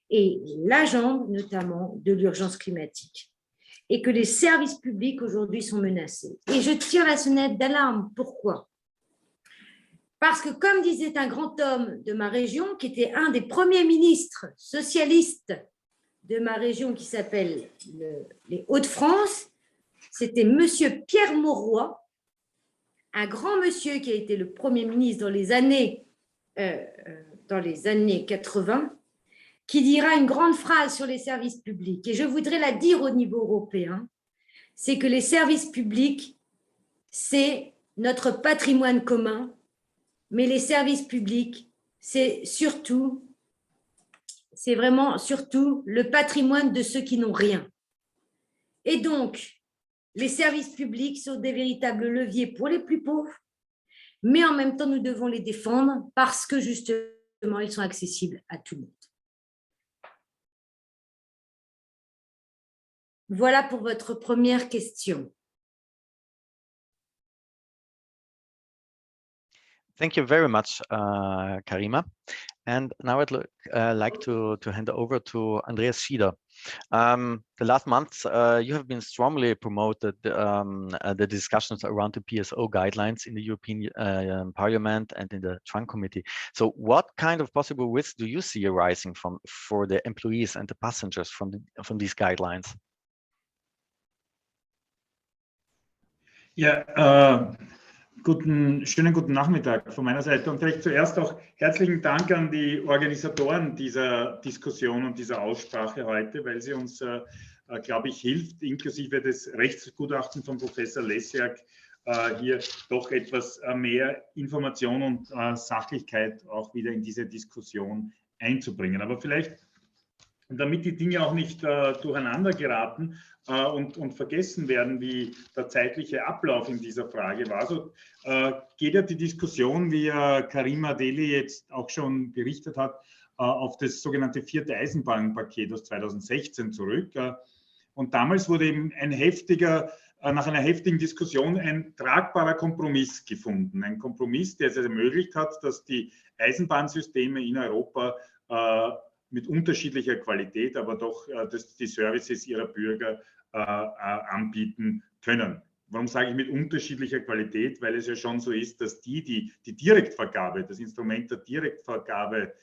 S4: et la jambe notamment de l'urgence climatique. Et que les services publics aujourd'hui sont menacés. Et je tire la sonnette d'alarme. Pourquoi ? Parce que, comme disait un grand homme de ma région, qui était un des premiers ministres socialistes de ma région, qui s'appelle les Hauts-de-France, c'était Monsieur Pierre Mauroy, un grand monsieur qui a été le Premier ministre dans les années 80, qui dira une grande phrase sur les services publics. Et je voudrais la dire au niveau européen, c'est que les services publics, c'est notre patrimoine commun, mais les services publics, c'est vraiment surtout le patrimoine de ceux qui n'ont rien. Et donc, les services publics sont des véritables leviers pour les plus pauvres, mais en même temps, nous devons les défendre parce que justement, ils sont accessibles à tout le monde. Voilà pour votre première question.
S1: Thank you very much, Karima. And now I'd like to hand over to Andreas Schieder. The last months, you have been strongly promoted the discussions around the PSO guidelines in the European Parliament and in the Trunk Committee. So what kind of possible risks do you see arising for the employees and the passengers from these guidelines?
S5: Ja, schönen guten Nachmittag von meiner Seite und vielleicht zuerst auch herzlichen Dank an die Organisatoren dieser Diskussion und dieser Aussprache heute, weil sie uns, glaube ich, hilft, inklusive des Rechtsgutachtens von Professor Lessiak, hier doch etwas mehr Information und Sachlichkeit auch wieder in diese Diskussion einzubringen. Aber vielleicht, damit die Dinge auch nicht durcheinander geraten und vergessen werden, wie der zeitliche Ablauf in dieser Frage war. So geht ja die Diskussion, wie Karima Deli jetzt auch schon berichtet hat, auf das sogenannte 4. Eisenbahnpaket aus 2016 zurück. Und damals wurde eben nach einer heftigen Diskussion ein tragbarer Kompromiss gefunden. Ein Kompromiss, der es ermöglicht hat, dass die Eisenbahnsysteme in Europa mit unterschiedlicher Qualität, aber doch die Services ihrer Bürger anbieten können. Warum sage ich mit unterschiedlicher Qualität? Weil es ja schon so ist, dass die Direktvergabe, das Instrument der Direktvergabe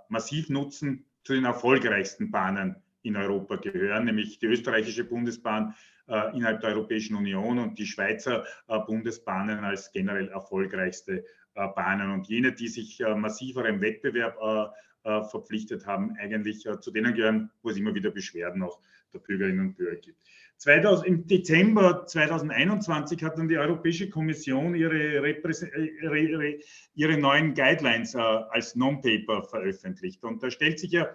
S5: massiv nutzen, zu den erfolgreichsten Bahnen in Europa gehören, nämlich die österreichische Bundesbahn innerhalb der Europäischen Union und die Schweizer Bundesbahnen als generell erfolgreichste Bahnen. Und jene, die sich massiverem Wettbewerb verpflichtet haben, eigentlich zu denen gehören, wo es immer wieder Beschwerden auch der Bürgerinnen und Bürger gibt. Im Dezember 2021 hat dann die Europäische Kommission ihre neuen Guidelines als Non-Paper veröffentlicht. Und da stellt sich ja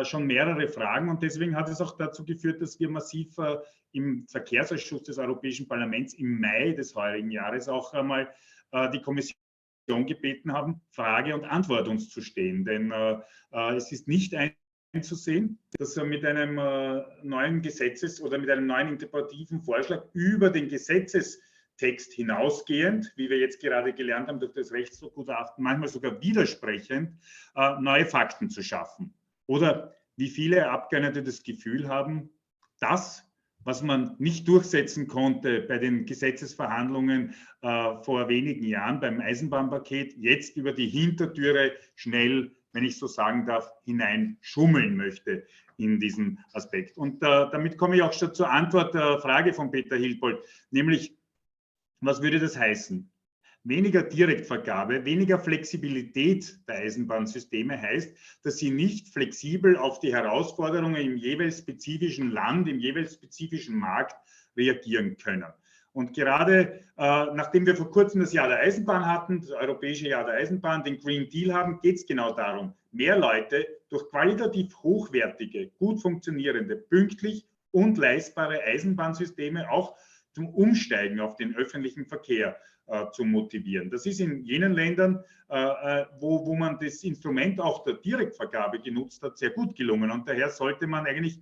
S5: schon mehrere Fragen und deswegen hat es auch dazu geführt, dass wir massiv im Verkehrsausschuss des Europäischen Parlaments im Mai des heurigen Jahres auch einmal die Kommission gebeten haben, Frage und Antwort uns zu stehen. Denn es ist nicht einzusehen, dass mit einem neuen oder mit einem neuen interpretativen Vorschlag über den Gesetzestext hinausgehend, wie wir jetzt gerade gelernt haben durch das Rechtsgutachten, manchmal sogar widersprechend, neue Fakten zu schaffen. Oder wie viele Abgeordnete das Gefühl haben, das, was man nicht durchsetzen konnte bei den Gesetzesverhandlungen vor wenigen Jahren beim Eisenbahnpaket, jetzt über die Hintertüre schnell, wenn ich so sagen darf, hineinschummeln möchte in diesen Aspekt. Und damit komme ich auch schon zur Antwort der Frage von Peter Hilpold, nämlich, was würde das heißen? Weniger Direktvergabe, weniger Flexibilität der Eisenbahnsysteme heißt, dass sie nicht flexibel auf die Herausforderungen im jeweils spezifischen Land, im jeweils spezifischen Markt reagieren können. Und gerade nachdem wir vor kurzem das Jahr der Eisenbahn hatten, das Europäische Jahr der Eisenbahn, den Green Deal haben, geht es genau darum, mehr Leute durch qualitativ hochwertige, gut funktionierende, pünktlich und leistbare Eisenbahnsysteme auch zum Umsteigen auf den öffentlichen Verkehr zu motivieren. Das ist in jenen Ländern, wo man das Instrument auch der Direktvergabe genutzt hat, sehr gut gelungen. Und daher sollte man eigentlich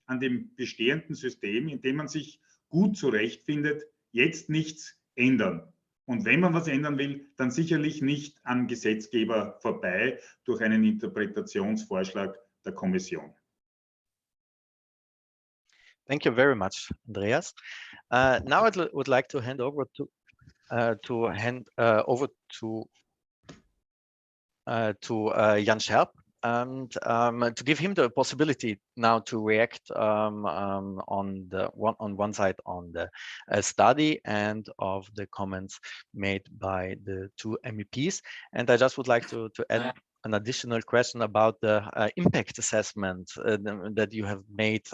S5: an dem bestehenden System, in dem man sich gut zurechtfindet, jetzt nichts ändern. Und wenn man was ändern will, dann sicherlich nicht am Gesetzgeber vorbei durch einen Interpretationsvorschlag der Kommission.
S1: Thank you very much, Andreas. Now I would like to hand over to to hand over to Jan Scherp, and to give him the possibility now to react on one side on the study and of the comments made by the two MEPs. And I just would like to add an additional question about the impact assessment that you have made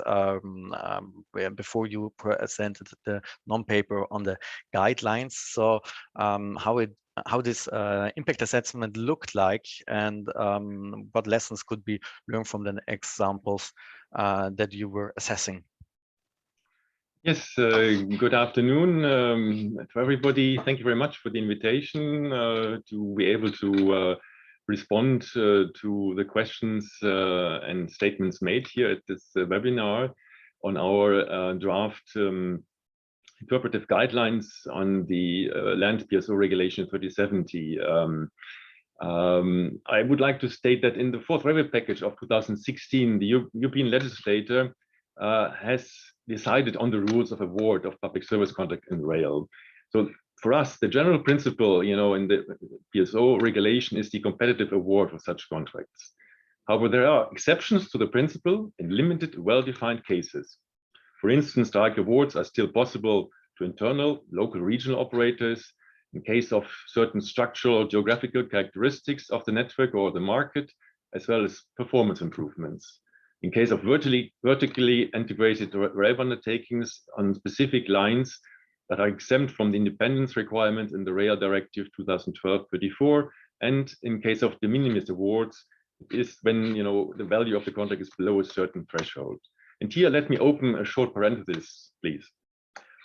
S1: before you presented the non-paper on the guidelines. So how this impact assessment looked like, and what lessons could be learned from the examples that you were assessing.
S6: Yes, good afternoon to everybody. Thank you very much for the invitation to be able to respond to the questions and statements made here at this webinar on our draft interpretive guidelines on the land PSO Regulation 3070. I would like to state that in the fourth review package of 2016, the European legislator has decided on the rules of award of public service contract in rail. So for us, the general principle, in the PSO regulation is the competitive award of such contracts. However, there are exceptions to the principle in limited, well-defined cases. For instance, direct awards are still possible to internal, local, regional operators in case of certain structural or geographical characteristics of the network or the market, as well as performance improvements. In case of vertically integrated rail undertakings on specific lines that are exempt from the independence requirement in the Rail Directive 2012-34, and in case of de minimis awards, it is when the value of the contract is below a certain threshold. And here, let me open a short parenthesis, please.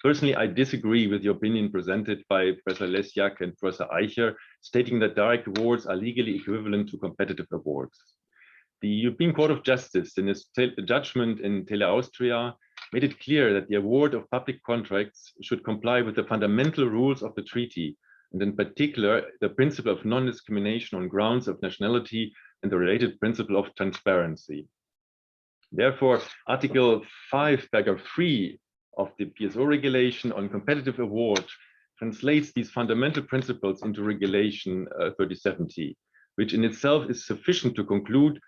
S6: Personally, I disagree with the opinion presented by Professor Lesjak and Professor Eicher, stating that direct awards are legally equivalent to competitive awards. The European Court of Justice, in its judgment in Tele Austria, made it clear that the award of public contracts should comply with the fundamental rules of the treaty, and in particular, the principle of non-discrimination on grounds of nationality and the related principle of transparency. Therefore, Article 5, paragraph 3 of the PSO regulation on competitive award translates these fundamental principles into Regulation 3070, which in itself is sufficient to conclude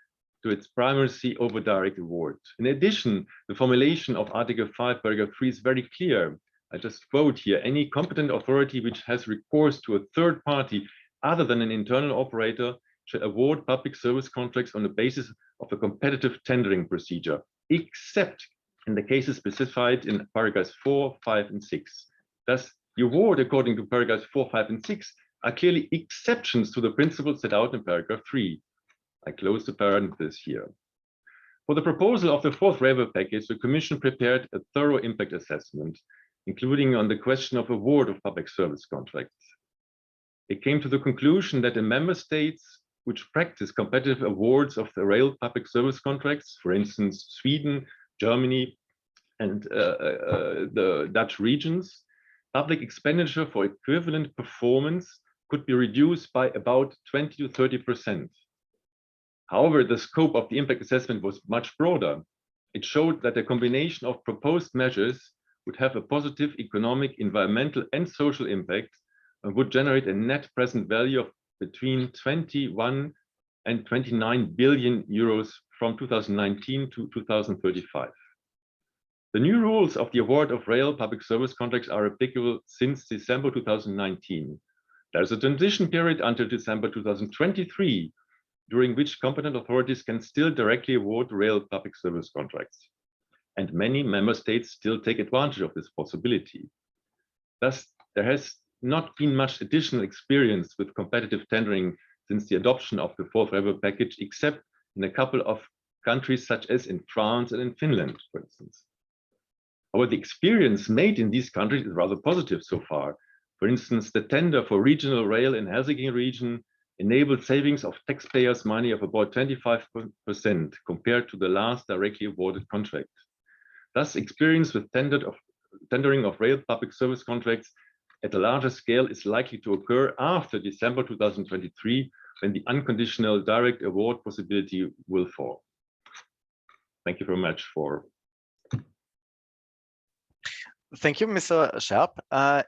S6: to its primacy over direct award. In addition, the formulation of Article 5, paragraph 3 is very clear. I just quote here: any competent authority which has recourse to a third party other than an internal operator shall award public service contracts on the basis of a competitive tendering procedure, except in the cases specified in paragraphs 4, 5, and 6. Thus, the award according to paragraphs 4, 5, and 6 are clearly exceptions to the principles set out in paragraph 3. I close the parenthesis here. For the proposal of the fourth waiver package, the Commission prepared a thorough impact assessment, including on the question of award of public service contracts. It came to the conclusion that in member states which practice competitive awards of the rail public service contracts, for instance, Sweden, Germany, and the Dutch regions, public expenditure for equivalent performance could be reduced by about 20 to 30%. However, the scope of the impact assessment was much broader. It showed that a combination of proposed measures would have a positive economic, environmental, and social impact and would generate a net present value of between 21 and 29 billion euros from 2019 to 2035. The new rules of the award of rail public service contracts are applicable since December 2019. There is a transition period until December 2023, during which competent authorities can still directly award rail public service contracts. And many member states still take advantage of this possibility. Thus, there has not been much additional experience with competitive tendering since the adoption of the fourth waiver package, except in a couple of countries such as in France and in Finland, for instance. However, the experience made in these countries is rather positive so far. For instance, the tender for regional rail in Helsinki region enabled savings of taxpayers' money of about 25% compared to the last directly awarded contract. Thus, experience with tendering of rail public service contracts at a larger scale is likely to occur after December 2023, when the unconditional direct award possibility will fall. Thank you very much for.
S1: Thank you, Mr. Scherp.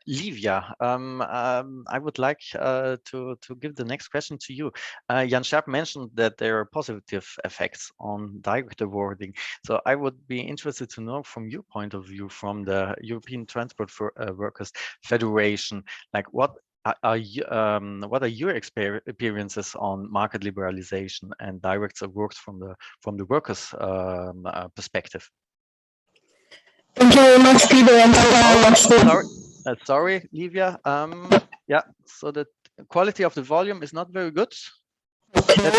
S1: Livia, I would like to give the next question to you. Jan Scherp mentioned that there are positive effects on direct awarding. So I would be interested to know from your point of view, from the European Transport Workers Federation, like what are your experiences on market liberalization and direct awards from the workers' perspective?
S7: Thank you very much, Peter, and thank you very much.
S1: Sorry, Livia. Yeah, so the quality of the volume is not very good.
S7: Okay.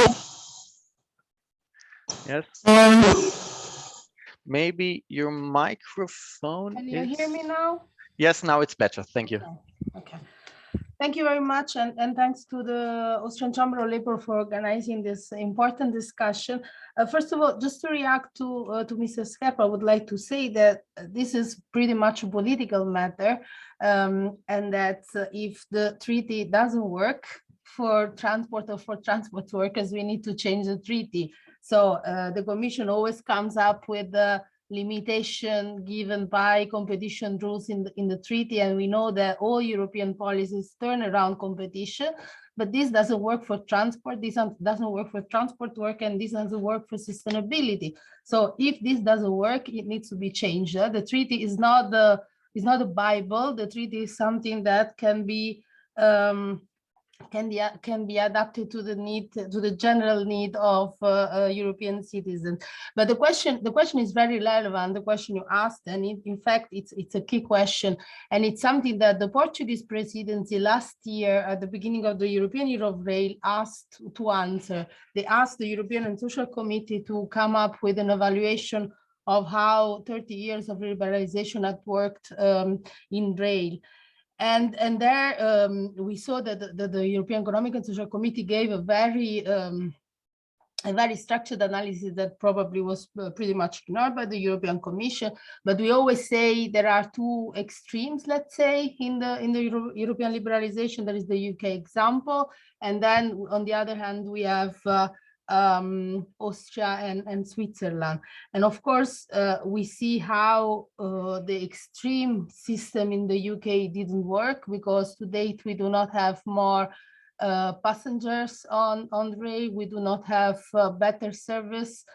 S1: Yes. Maybe your microphone
S7: Can you hear me now?
S1: Yes, now it's better. Thank you.
S7: Okay. Thank you very much, and thanks to the Austrian Chamber of Labor for organizing this important discussion. First of all, just to react to Mr. Scherp, I would like to say that this is pretty much a political matter, and that if the treaty doesn't work for transport or for transport workers, we need to change the treaty. So the Commission always comes up with the limitation given by competition rules in the treaty, and we know that all European policies turn around competition, but this doesn't work for transport, this doesn't work for transport work, and this doesn't work for sustainability. So if this doesn't work, it needs to be changed. The treaty is not a Bible. The treaty is something that can be adapted to the general need of European citizens. But the question is very relevant, the question you asked, and in fact it's a key question, and it's something that the Portuguese presidency last year at the beginning of the European Year of Rail asked to answer. They asked the European and Social Committee to come up with an evaluation of how 30 years of liberalization had worked in rail. And there we saw that the European Economic and Social Committee gave a very structured analysis that probably was pretty much ignored by the European Commission. But we always say there are two extremes, let's say, in the European liberalization. There is the UK example, and then on the other hand we have Austria and Switzerland. And of course, we see how the extreme system in the UK didn't work, because to date we do not have more passengers on rail, we do not have better service.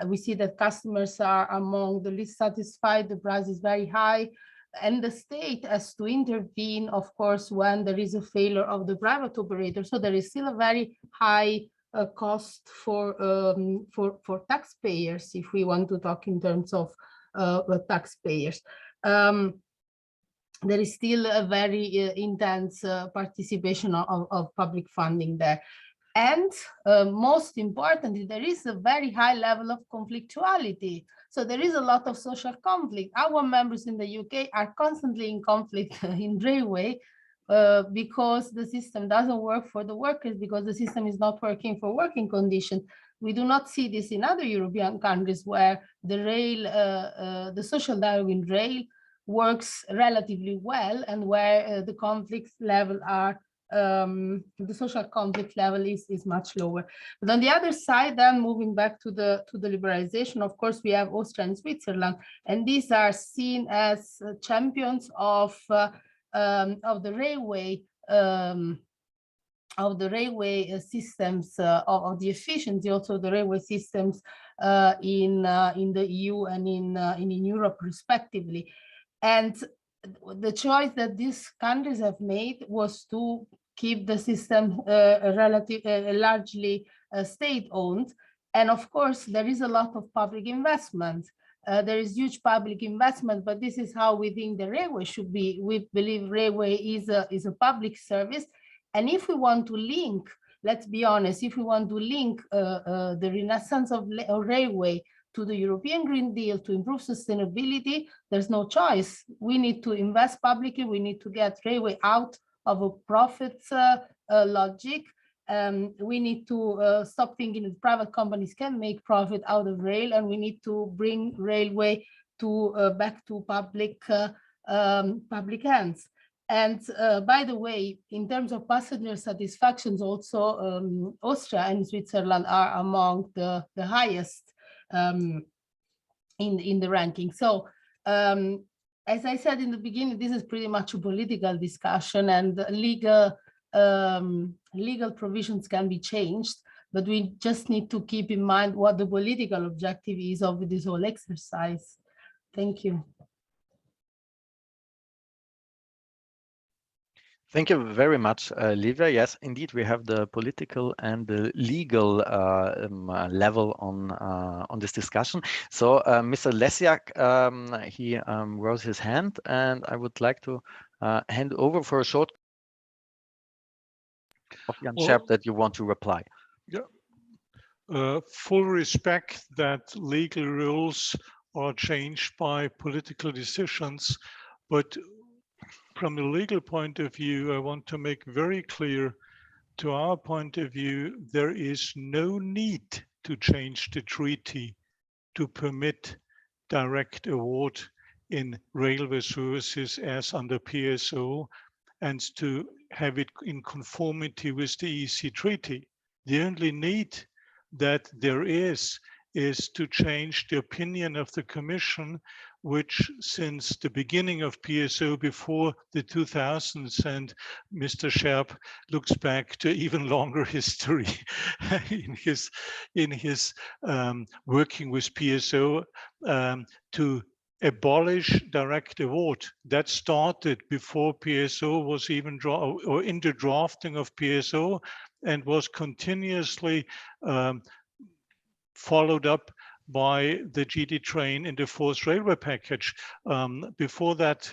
S7: We see that customers are among the least satisfied, the price is very high, and the state has to intervene, of course, when there is a failure of the private operator. So there is still a very high cost for taxpayers, if we want to talk in terms of taxpayers. There is still a very intense participation of public funding there. And most importantly, there is a very high level of conflictuality. So there is a lot of social conflict. Our members in the UK are constantly in conflict in railway, because the system doesn't work for the workers, because the system is not working for working conditions. We do not see this in other European countries where the rail, the social dialogue in rail works relatively well, and where the conflict level are, the social conflict level is much lower. But on the other side, then moving back to the liberalization, of course, we have Austria and Switzerland, and these are seen as champions of the railway systems, of the efficiency also the railway systems in the EU and in Europe respectively. And the choice that these countries have made was to keep the system largely state-owned. And of course, there is a lot of public investment. There is huge public investment, but this is how we think the railway should be. We believe railway is a public service. And if we want to link, let's be honest, if we want to link the renaissance of railway to the European Green Deal to improve sustainability, there's no choice. We need to invest publicly. We need to get railway out of a profits logic. We need to stop thinking that private companies can make profit out of rail, and we need to bring railway to back to public hands. And by the way, in terms of passenger satisfactions, also Austria and Switzerland are among the highest in the ranking. So as I said in the beginning, this is pretty much a political discussion, and legal provisions can be changed, but we just need to keep in mind what the political objective is of this whole exercise. Thank you.
S1: Thank you very much, Livia. Yes, indeed, we have the political and the legal level on this discussion. So, Mr. Lesiak, he rose his hand, and I would like to hand over for a short of Jan Scherp that you want to reply.
S3: Yeah. Full respect that legal rules are changed by political decisions, but from a legal point of view, I want to make very clear, to our point of view, there is no need to change the treaty to permit direct award in railway services as under PSO and to have it in conformity with the EC treaty. The only need that there is to change the opinion of the Commission, which since the beginning of PSO before the 2000s, and Mr. Scherp looks back to even longer history in his working with PSO to abolish direct award. That started before PSO was even or in the drafting of PSO, and was continuously followed up by the GD train in the fourth railway package. Before that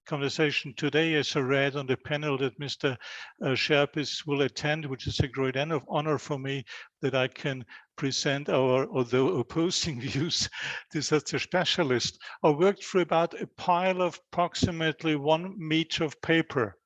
S3: conversation today, as I read on the panel that Mr. Scherp will attend, which is a great honor for me that I can present our, although opposing views to such a specialist. I worked through about a pile of approximately 1 meter of paper,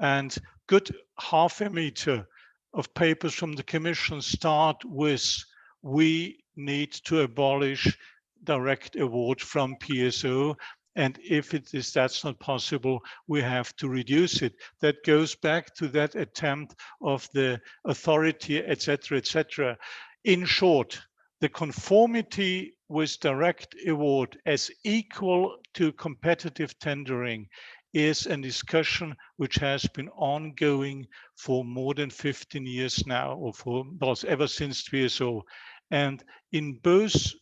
S3: and good half a meter of papers from the Commission start with, we need to abolish direct award from PSO. And if that's not possible, we have to reduce it. That goes back to that attempt of the authority, etc., etc. In short, the conformity with direct award as equal to competitive tendering is a discussion which has been ongoing for more than 15 years now, or ever since PSO. And in both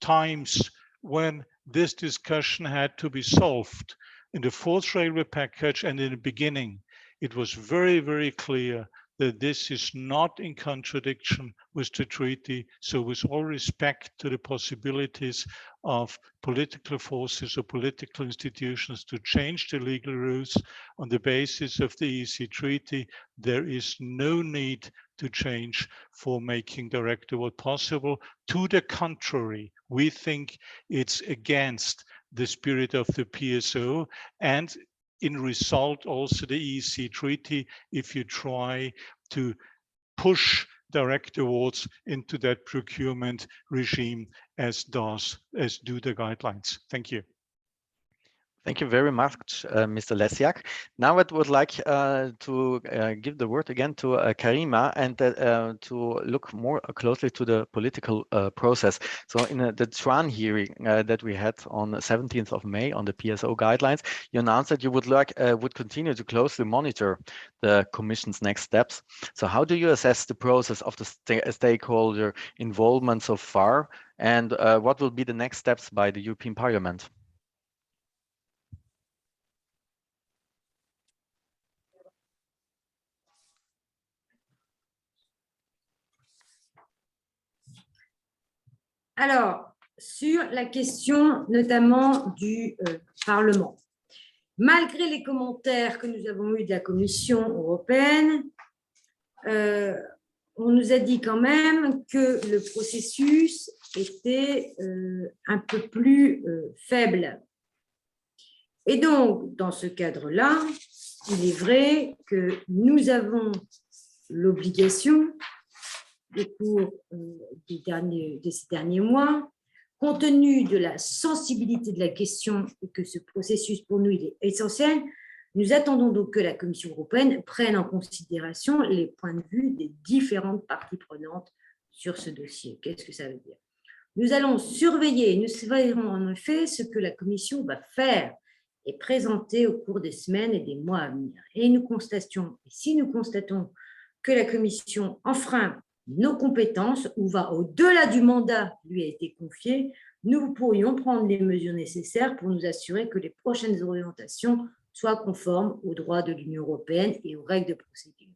S3: times when this discussion had to be solved, in the fourth railway package and in the beginning, it was very, very clear that this is not in contradiction with the treaty. So with all respect to the possibilities of political forces or political institutions to change the legal rules on the basis of the EC treaty, there is no need to change for making direct award possible. To the contrary, we think it's against the spirit of the PSO and in result also the EC treaty if you try to push direct awards into that procurement regime as do the guidelines. Thank you.
S1: Thank you very much, Mr. Lesiak. Now I would like to give the word again to Karima and to look more closely to the political process. So in the TRAN hearing that we had on the 17th of May on the PSO guidelines, you announced that you would continue to closely monitor the Commission's next steps. So how do you assess the process of the stakeholder involvement so far, and what will be the next steps by the European Parliament?
S4: Alors, sur la question notamment du Parlement, malgré les commentaires que nous avons eus de la Commission européenne, on nous a dit quand même que le processus était un peu plus faible. Et donc, dans ce cadre-là, il est vrai que nous avons l'obligation au cours de ces derniers mois, compte tenu de la sensibilité de la question et que ce processus pour nous il est essentiel, nous attendons donc que la Commission européenne prenne en considération les points de vue des différentes parties prenantes sur ce dossier. Qu'est-ce que ça veut dire? Nous allons surveiller, nous surveillerons en effet ce que la Commission va faire et présenter au cours des semaines et des mois à venir. Et si nous constatons que la Commission enfreint nos compétences ou va au-delà du mandat qui lui a été confié, nous pourrions prendre les mesures nécessaires pour nous assurer que les prochaines orientations soient conformes aux droits de l'Union européenne et aux règles de procédure.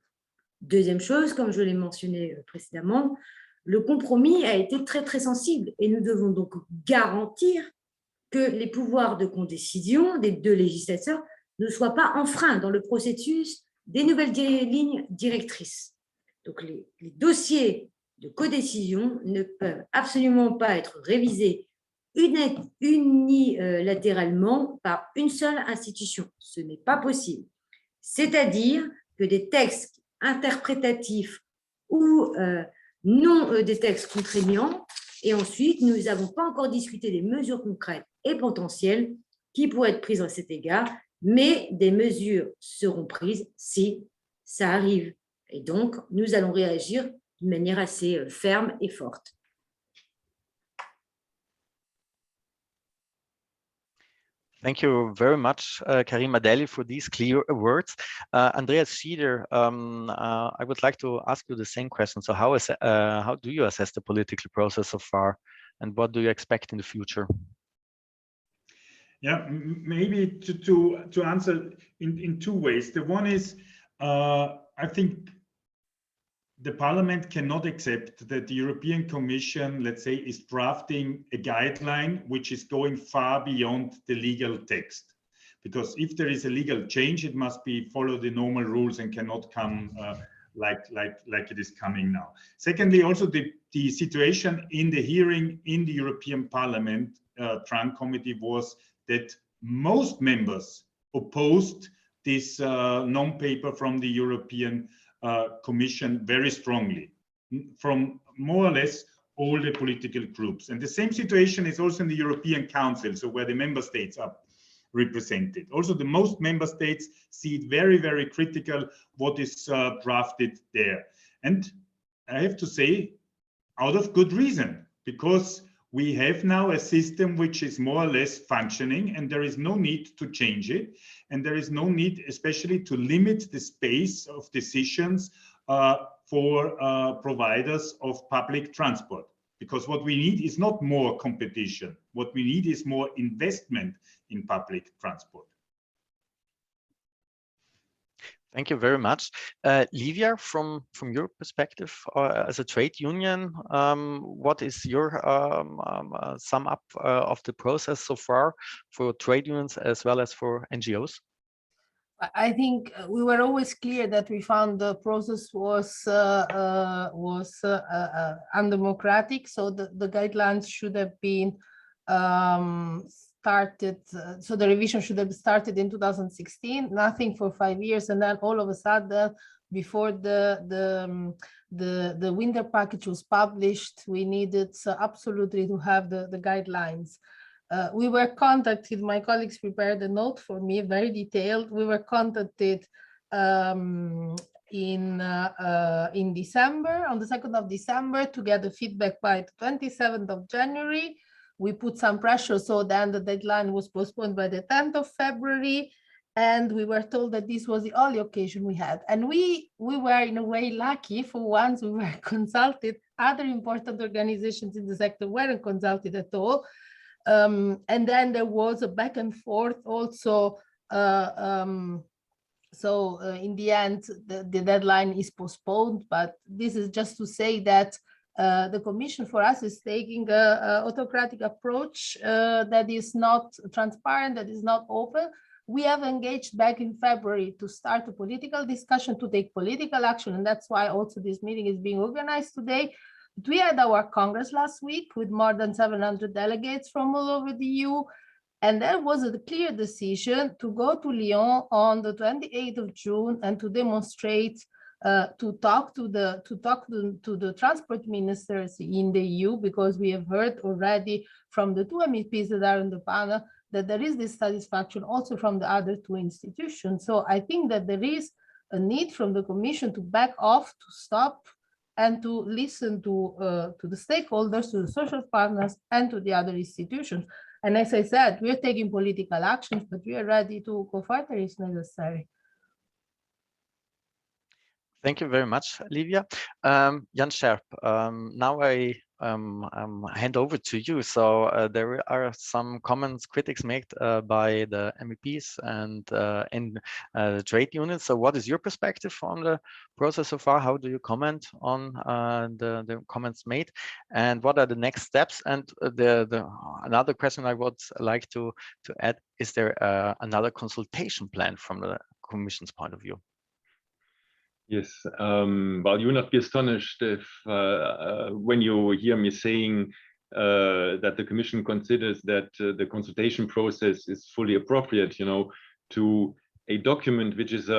S4: Deuxième chose, comme je l'ai mentionné précédemment, le compromis a été très sensible et nous devons donc garantir que les pouvoirs de codécision des deux législateurs ne soient pas enfreints dans le processus des nouvelles lignes directrices. Donc, les dossiers de codécision ne peuvent absolument pas être révisés unilatéralement par une seule institution. Ce n'est pas possible. C'est-à-dire que des textes interprétatifs ou non des textes contraignants, et ensuite, nous n'avons pas encore discuté des mesures concrètes et potentielles qui pourraient être prises à cet égard, mais des mesures seront prises si ça arrive. Et donc, nous allons réagir d'une manière assez ferme et forte.
S1: Thank you very much, Karima Deli, for these clear words. Andreas Schieder, I would like to ask you the same question. So how do you assess the political process so far, and what do you expect in the future?
S5: Yeah, maybe to answer in two ways. The one is, I think the Parliament cannot accept that the European Commission, let's say, is drafting a guideline which is going far beyond the legal text. Because if there is a legal change, it must be follow the normal rules and cannot come like it is coming now. Secondly, also the situation in the hearing in the European Parliament Tran Committee was that most members opposed this non-paper from the European Commission very strongly, from more or less all the political groups. And the same situation is also in the European Council, so where the member states are represented. Also, the most member states see it very critical what is drafted there. And I have to say, out of good reason, because we have now a system which is more or less functioning, and there is no need to change it. And there is no need, especially, to limit the space of decisions for providers of public transport. Because what we need is not more competition. What we need is more investment in public transport.
S1: Thank you very much. Livia, from your perspective as a trade union, what is your sum up of the process so far for trade unions as well as for NGOs?
S7: I think we were always clear that we found the process was undemocratic, so the guidelines should have been started, so the revision should have started in 2016, nothing for 5 years, and then all of a sudden, before the winter package was published, we needed absolutely to have the guidelines. We were contacted, my colleagues prepared a note for me, very detailed. We were contacted in December, on the 2nd of December, to get the feedback by the 27th of January. We put some pressure, so then the deadline was postponed by the 10th of February, and we were told that this was the only occasion we had. And we were in a way lucky. For once we were consulted. Other important organizations in the sector weren't consulted at all. And then there was a back and forth also. In the end, the deadline is postponed, but this is just to say that the Commission for us is taking an autocratic approach that is not transparent, that is not open. We have engaged back in February to start a political discussion, to take political action, and that's why also this meeting is being organized today. We had our Congress last week with more than 700 delegates from all over the EU, and there was a clear decision to go to Lyon on the 28th of June and to demonstrate, to talk to the transport ministers in the EU, because we have heard already from the two MEPs that are in the panel that there is dissatisfaction also from the other two institutions. So I think that there is a need from the Commission to back off, to stop and to listen to the stakeholders, to the social partners, and to the other institutions. And as I said, we are taking political actions, but we are ready to go further if necessary.
S1: Thank you very much, Livia. Jan Scherp, now I hand over to you. So there are some comments, critics made by the MEPs and the trade unions. So what is your perspective on the process so far? How do you comment on the comments made? And what are the next steps? And another question I would like to add, is there another consultation plan from the Commission's point of view?
S6: Yes, well, you will not be astonished if when you hear me saying that the Commission considers that the consultation process is fully appropriate, to a document which is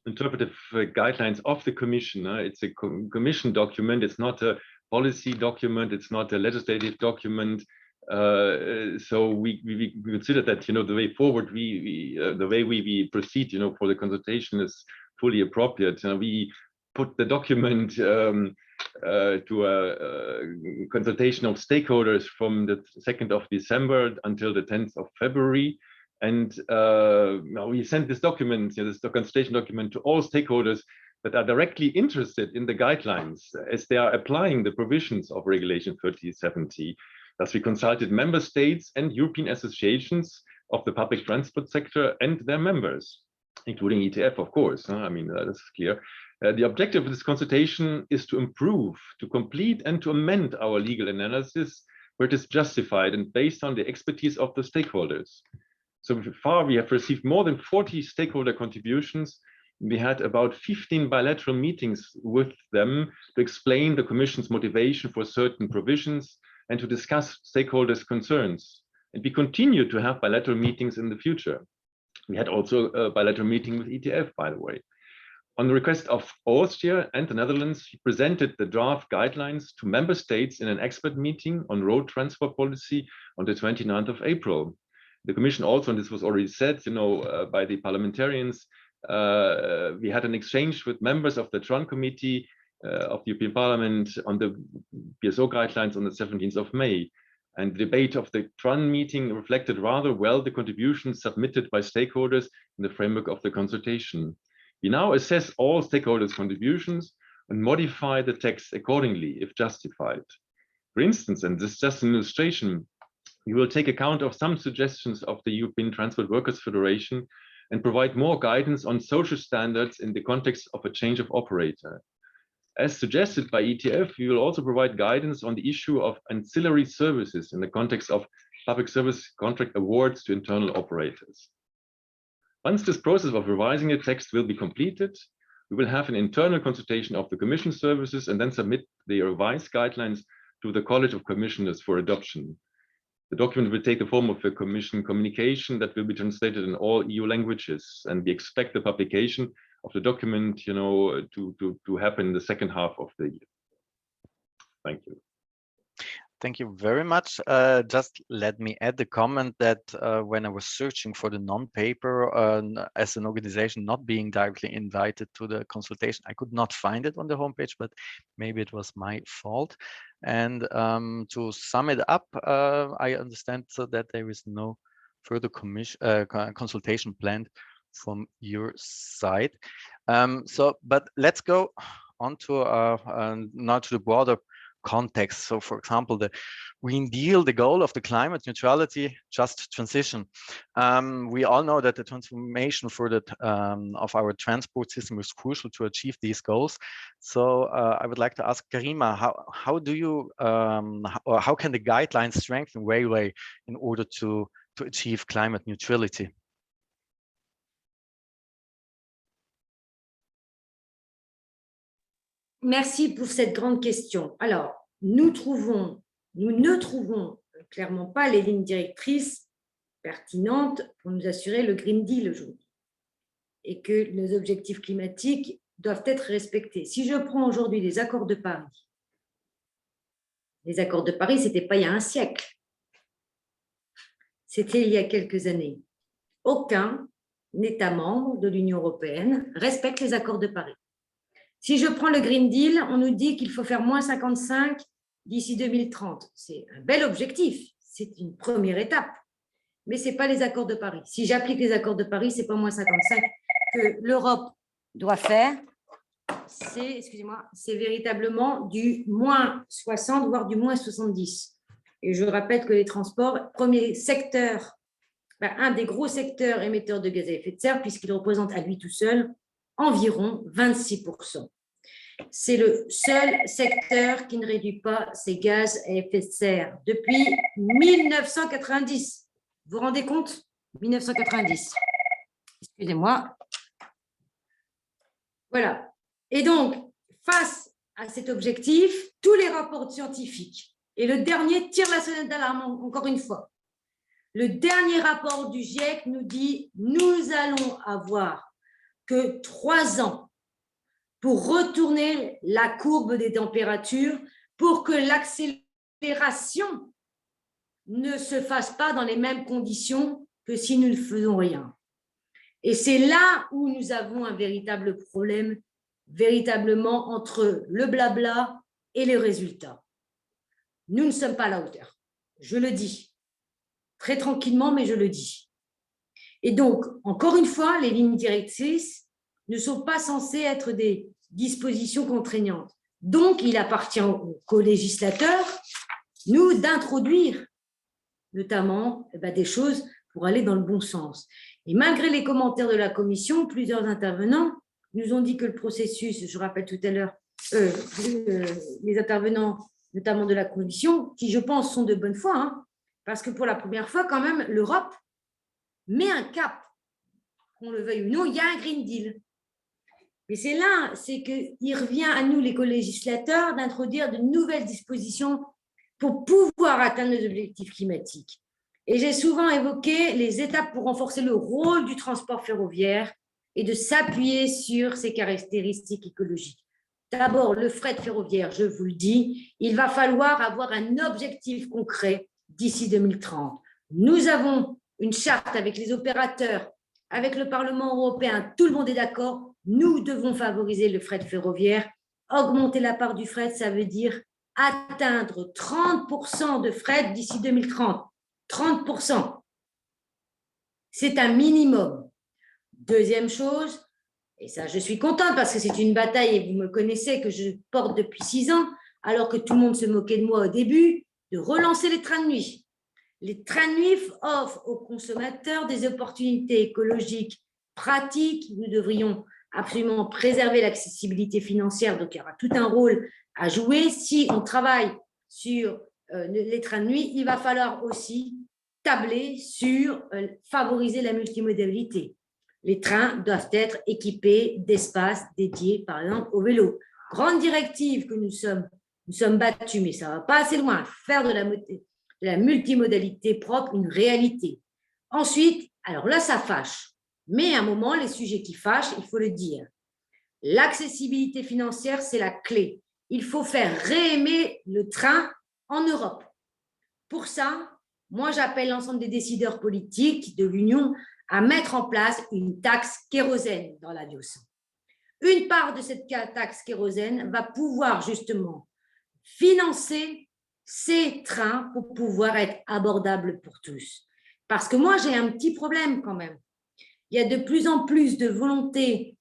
S6: interpretive guidelines of the Commission. It's a Commission document. It's not a policy document. It's not a legislative document. So we consider that the way forward, the way we proceed, for the consultation is fully appropriate. We put the document to a consultation of stakeholders from the 2nd of December until the 10th of February. And we sent this document, this consultation document, to all stakeholders that are directly interested in the guidelines as they are applying the provisions of Regulation 3070. Thus, we consulted member states and European associations of the public transport sector and their members, including ETF, of course. I mean, that's clear. The objective of this consultation is to improve, to complete, and to amend our legal analysis where it is justified and based on the expertise of the stakeholders. So far, we have received more than 40 stakeholder contributions. We had about 15 bilateral meetings with them to explain the Commission's motivation for certain provisions and to discuss stakeholders' concerns. And we continue to have bilateral meetings in the future. We had also a bilateral meeting with ETF, by the way. On the request of Austria and the Netherlands, we presented the draft guidelines to member states in an expert meeting on road transport policy on the 29th of April. The Commission also, and this was already said, by the parliamentarians, we had an exchange with members of the TRAN committee of the European Parliament on the PSO guidelines on the 17th of May. And the debate of the TRAN meeting reflected rather well the contributions submitted by stakeholders in the framework of the consultation. We now assess all stakeholders' contributions and modify the text accordingly, if justified. For instance, and this is just an illustration, we will take account of some suggestions of the European Transport Workers' Federation and provide more guidance on social standards in the context of a change of operator. As suggested by ETF, we will also provide guidance on the issue of ancillary services in the context of public service contract awards to internal operators. Once this process of revising the text will be completed, we will have an internal consultation of the Commission services and then submit the revised guidelines to the College of Commissioners for adoption. The document will take the form of a Commission communication that will be translated in all EU languages, and we expect the publication of the document, to happen in the second half of the year. Thank you.
S1: Thank you very much. Just let me add the comment that when I was searching for the non-paper as an organization not being directly invited to the consultation, I could not find it on the homepage, but maybe it was my fault. And to sum it up, I understand so that there is no further consultation planned from your side. But let's go on to now to the broader context. So, for example, the Green Deal, the goal of the climate neutrality, just transition. We all know that the transformation for the of our transport system is crucial to achieve these goals. So, I would like to ask Karima, how do you or how can the guidelines strengthen railway in order to achieve climate neutrality?
S4: Merci pour cette grande question. Alors, nous ne trouvons clairement pas les lignes directrices pertinentes pour nous assurer le Green Deal aujourd'hui et que nos objectifs climatiques doivent être respectés. Si je prends aujourd'hui les accords de Paris, ce n'était pas il y a un siècle, c'était il y a quelques années. Aucun État membre de l'Union européenne respecte les accords de Paris. Si je prends le Green Deal, on nous dit qu'il faut faire moins 55 d'ici 2030. C'est un bel objectif, c'est une première étape, mais ce n'est pas les accords de Paris. Si j'applique les accords de Paris, ce n'est pas moins 55 que l'Europe doit faire, c'est véritablement du moins 60, voire du moins 70. Et je répète que les transports, premier secteur, un des gros secteurs émetteurs de gaz à effet de serre, puisqu'il représente à lui tout seul environ 26%. C'est le seul secteur qui ne réduit pas ses gaz à effet de serre depuis 1990. Vous vous rendez compte? 1990. Excusez-moi. Voilà. Et donc, face à cet objectif, tous les rapports scientifiques, et le dernier tire la sonnette d'alarme encore une fois. Le dernier rapport du GIEC nous dit nous allons avoir que 3 ans pour retourner la courbe des températures pour que l'accélération ne se fasse pas dans les mêmes conditions que si nous ne faisons rien. Et c'est là où nous avons un véritable problème, véritablement entre le blabla et les résultats. Nous ne sommes pas à la hauteur, je le dis, très tranquillement, mais je le dis. Et donc, encore une fois, les lignes directrices ne sont pas censées être des dispositions contraignantes. Donc, il appartient aux co-législateurs, nous, d'introduire notamment des choses pour aller dans le bon sens. Et malgré les commentaires de la Commission, plusieurs intervenants nous ont dit que le processus, je rappelle tout à l'heure, les intervenants, notamment de la Commission, qui je pense sont de bonne foi, hein, parce que pour la première fois, quand même, l'Europe met un cap, qu'on le veuille ou non, il y a un Green Deal. Mais c'est là, c'est qu'il revient à nous, les co-législateurs, d'introduire de nouvelles dispositions pour pouvoir atteindre nos objectifs climatiques. Et j'ai souvent évoqué les étapes pour renforcer le rôle du transport ferroviaire et de s'appuyer sur ses caractéristiques écologiques. D'abord, le fret ferroviaire, je vous le dis, il va falloir avoir un objectif concret d'ici 2030. Nous avons une charte avec les opérateurs, avec le Parlement européen, tout le monde est d'accord, nous devons favoriser le fret ferroviaire. Augmenter la part du fret, ça veut dire atteindre 30% de fret d'ici 2030. 30%. C'est un minimum. Deuxième chose, et ça je suis contente parce que c'est une bataille et vous me connaissez que je porte depuis 6 ans, alors que tout le monde se moquait de moi au début, de relancer les trains de nuit. Les trains de nuit offrent aux consommateurs des opportunités écologiques pratiques. Nous devrions absolument préserver l'accessibilité financière, donc il y aura tout un rôle à jouer. Si on travaille sur les trains de nuit, il va falloir aussi tabler sur favoriser la multimodalité. Les trains doivent être équipés d'espaces dédiés, par exemple, au vélo. Grande directive que nous sommes battus, mais ça ne va pas assez loin. Faire de la multimodalité propre une réalité. Ensuite, alors là, ça fâche. Mais à un moment, les sujets qui fâchent, il faut le dire. L'accessibilité financière, c'est la clé. Il faut faire réaimer le train en Europe. Pour ça, moi, j'appelle l'ensemble des décideurs politiques de l'Union à mettre en place une taxe kérosène dans l'avion. Une part de cette taxe kérosène va pouvoir justement financer ces trains pour pouvoir être abordables pour tous. Parce que moi, j'ai un petit problème quand même. Il y a de plus en plus de volonté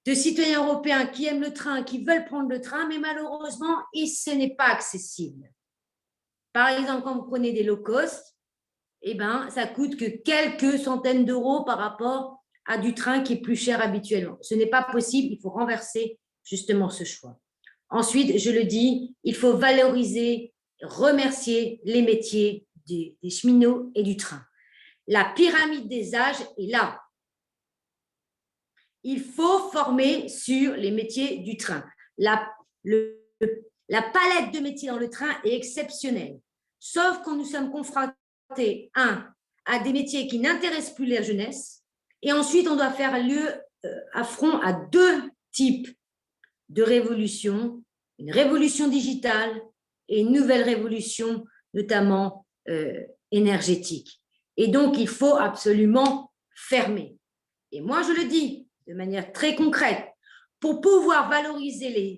S4: de citoyens européens qui aiment le train, qui veulent prendre le train, mais malheureusement, ce n'est pas accessible. Par exemple, quand vous prenez des low cost, ça coûte que quelques centaines d'euros par rapport à du train qui est plus cher habituellement. Ce n'est pas possible, il faut renverser justement ce choix. Ensuite, je le dis, il faut valoriser, remercier les métiers des cheminots et du train. La pyramide des âges est là. Il faut former sur les métiers du train. La palette de métiers dans le train est exceptionnelle, sauf quand nous sommes confrontés, à des métiers qui n'intéressent plus la jeunesse, et ensuite on doit faire affront à 2 types de révolutions, une révolution digitale et une nouvelle révolution, notamment énergétique. Et donc, il faut absolument fermer. Et moi, je le dis de manière très concrète, pour pouvoir valoriser les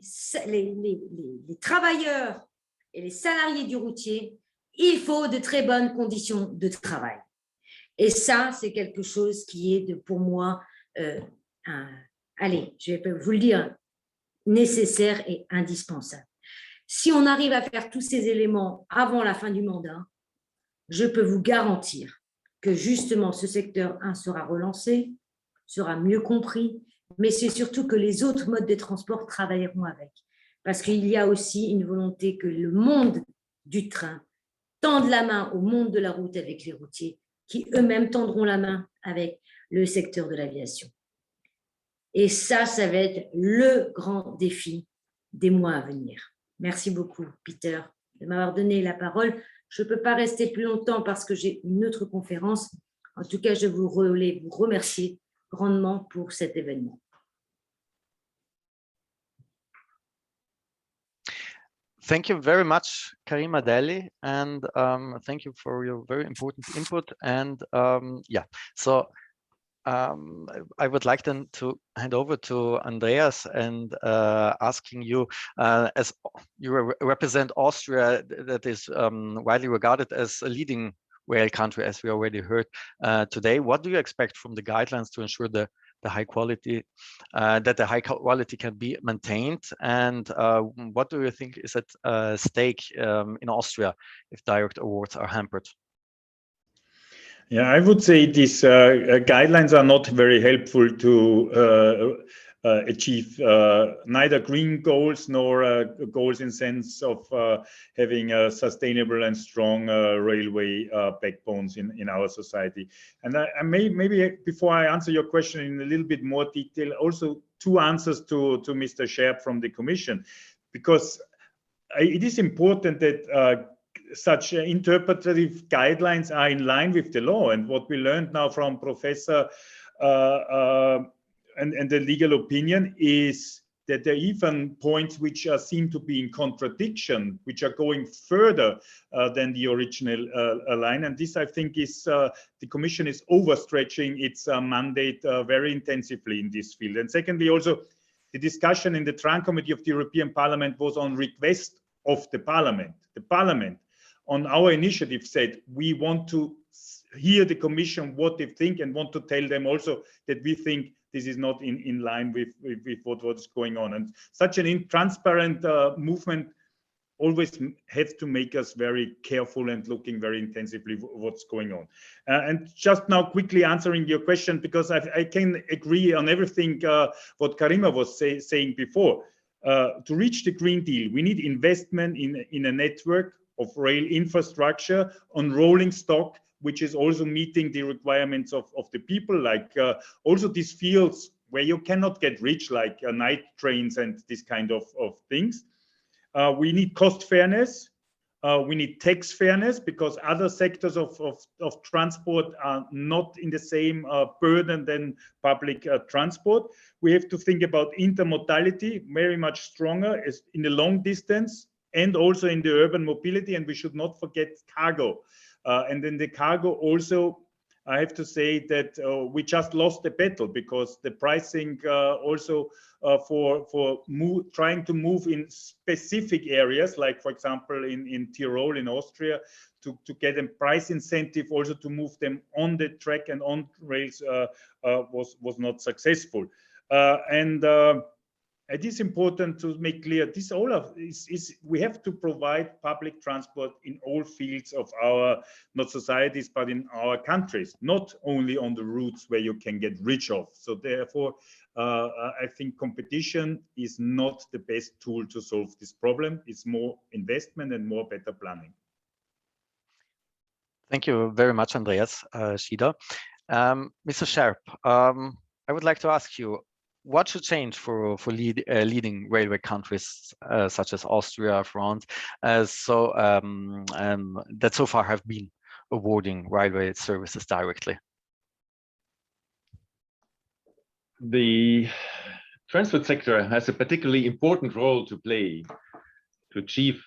S4: travailleurs et les salariés du routier, il faut de très bonnes conditions de travail. Et ça, c'est quelque chose qui est pour moi, allez, je vais vous le dire, nécessaire et indispensable. Si on arrive à faire tous ces éléments avant la fin du mandat, je peux vous garantir que justement ce secteur 1 sera relancé, sera mieux compris, mais c'est surtout que les autres modes de transport travailleront avec. Parce qu'il y a aussi une volonté que le monde du train tende la main au monde de la route avec les routiers, qui eux-mêmes tendront la main avec le secteur de l'aviation. Et ça va être le grand défi des mois à venir. Merci beaucoup, Peter, de m'avoir donné la parole. Je ne peux pas rester plus longtemps parce que j'ai une autre conférence. En tout cas, je voulais vous remercier grandement pour cet événement.
S1: Thank you very much, Karima Deli, and thank you for your very important input. And yeah, so I would like then to hand over to Andreas and asking you, as you represent Austria, that is widely regarded as a leading rail country, as we already heard today. What do you expect from the guidelines to ensure the high quality, that the high quality can be maintained? And what do you think is at stake in Austria if direct awards are hampered?
S5: Yeah, I would say these guidelines are not very helpful to achieve neither green goals nor goals in sense of having a sustainable and strong railway backbones in our society. And I maybe before I answer your question in a little bit more detail, also two answers to Mr. Scherp from the Commission, because it is important that such interpretative guidelines are in line with the law. And what we learned now from Professor and the legal opinion is that there are even points which seem to be in contradiction, which are going further than the original line. And this, I think, is the Commission is overstretching its mandate very intensively in this field. And secondly, also, the discussion in the Tran Committee of the European Parliament was on request of the Parliament. The Parliament, on our initiative, said we want to hear the Commission what they think and want to tell them also that we think this is not in line with what's going on. And such an intransparent movement always has to make us very careful and looking very intensively what's going on. And just now quickly answering your question, because I can agree on everything what Karima was saying before. To reach the Green Deal, we need investment in a network of rail infrastructure on rolling stock, which is also meeting the requirements of the people, like also these fields where you cannot get rich, like night trains and this kind of things. We need cost fairness. We need tax fairness, because other sectors of transport are not in the same burden than public transport. We have to think about intermodality very much stronger as in the long distance and also in the urban mobility. And we should not forget cargo. And then the cargo also, I have to say that we just lost the battle, because the pricing also for trying to move in specific areas, like for example in Tyrol in Austria, to get a price incentive also to move them on the track and on rails was not successful. It is important to make clear this all of is we have to provide public transport in all fields of our not societies but in our countries, not only on the routes where you can get rich off. So therefore I think competition is not the best tool to solve this problem. It's more investment and more better planning.
S1: Thank you very much, Andreas Schieder. Mr. Scherp, I would like to ask you, what should change for leading railway countries such as Austria, France, that so far have been awarding railway services directly?
S6: The transport sector has a particularly important role to play to achieve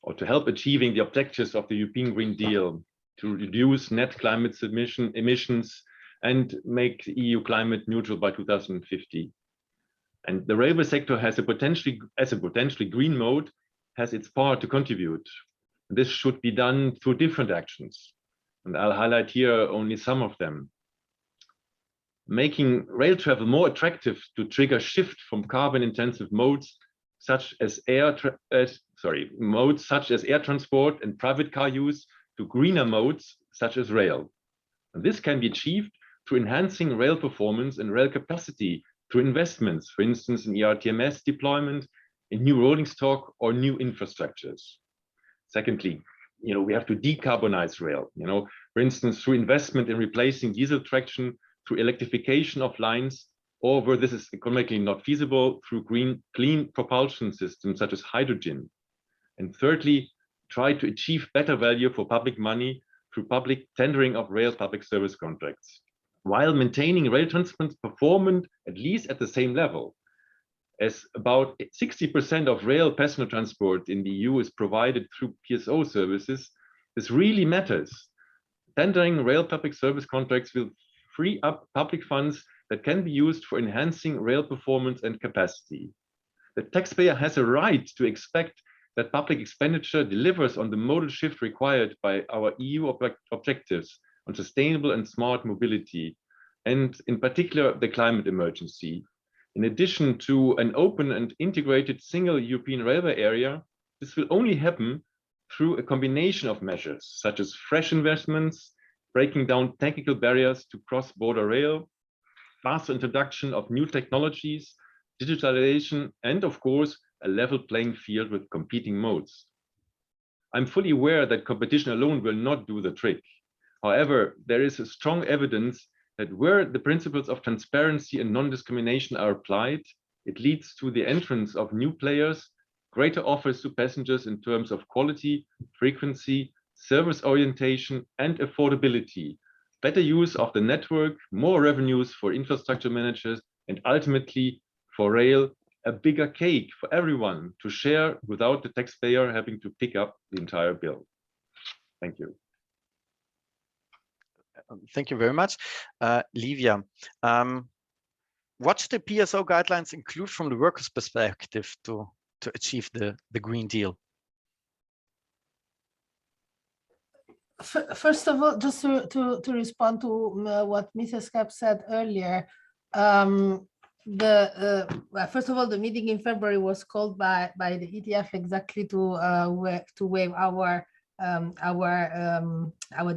S6: or to help achieving the objectives of the European Green Deal, to reduce net climate emissions and make the EU climate neutral by 2050. And the railway sector has a potentially green mode, has its part to contribute. This should be done through different actions. And I'll highlight here only some of them. Making rail travel more attractive to trigger shift from carbon-intensive modes such as air transport and private car use to greener modes such as rail. And this can be achieved through enhancing rail performance and rail capacity through investments, for instance, in ERTMS deployment, in new rolling stock or new infrastructures. Secondly, we have to decarbonize rail, for instance, through investment in replacing diesel traction, through electrification of lines, or where this is economically not feasible, through clean propulsion systems such as hydrogen. And thirdly, try to achieve better value for public money through public tendering of rail public service contracts, while maintaining rail transport performance at least at the same level. As about 60% of rail passenger transport in the EU is provided through PSO services, this really matters. Tendering rail public service contracts will free up public funds that can be used for enhancing rail performance and capacity. The taxpayer has a right to expect that public expenditure delivers on the modal shift required by our EU objectives on sustainable and smart mobility, and in particular, the climate emergency. In addition to an open and integrated single European railway area, this will only happen through a combination of measures, such as fresh investments, breaking down technical barriers to cross-border rail, faster introduction of new technologies, digitalization, and of course, a level playing field with competing modes. I'm fully aware that competition alone will not do the trick. However, there is a strong evidence that where the principles of transparency and non-discrimination are applied, it leads to the entrance of new players, greater offers to passengers in terms of quality, frequency, service orientation, and affordability, better use of the network, more revenues for infrastructure managers, and ultimately for rail, a bigger cake for everyone to share without the taxpayer having to pick up the entire bill. Thank you.
S1: Thank you very much. Livia, what should the PSO guidelines include from the workers' perspective to achieve the Green Deal?
S7: First of all, just to respond to what Mrs. Kapp said earlier, first of all, the meeting in February was called by the ETF exactly to waive our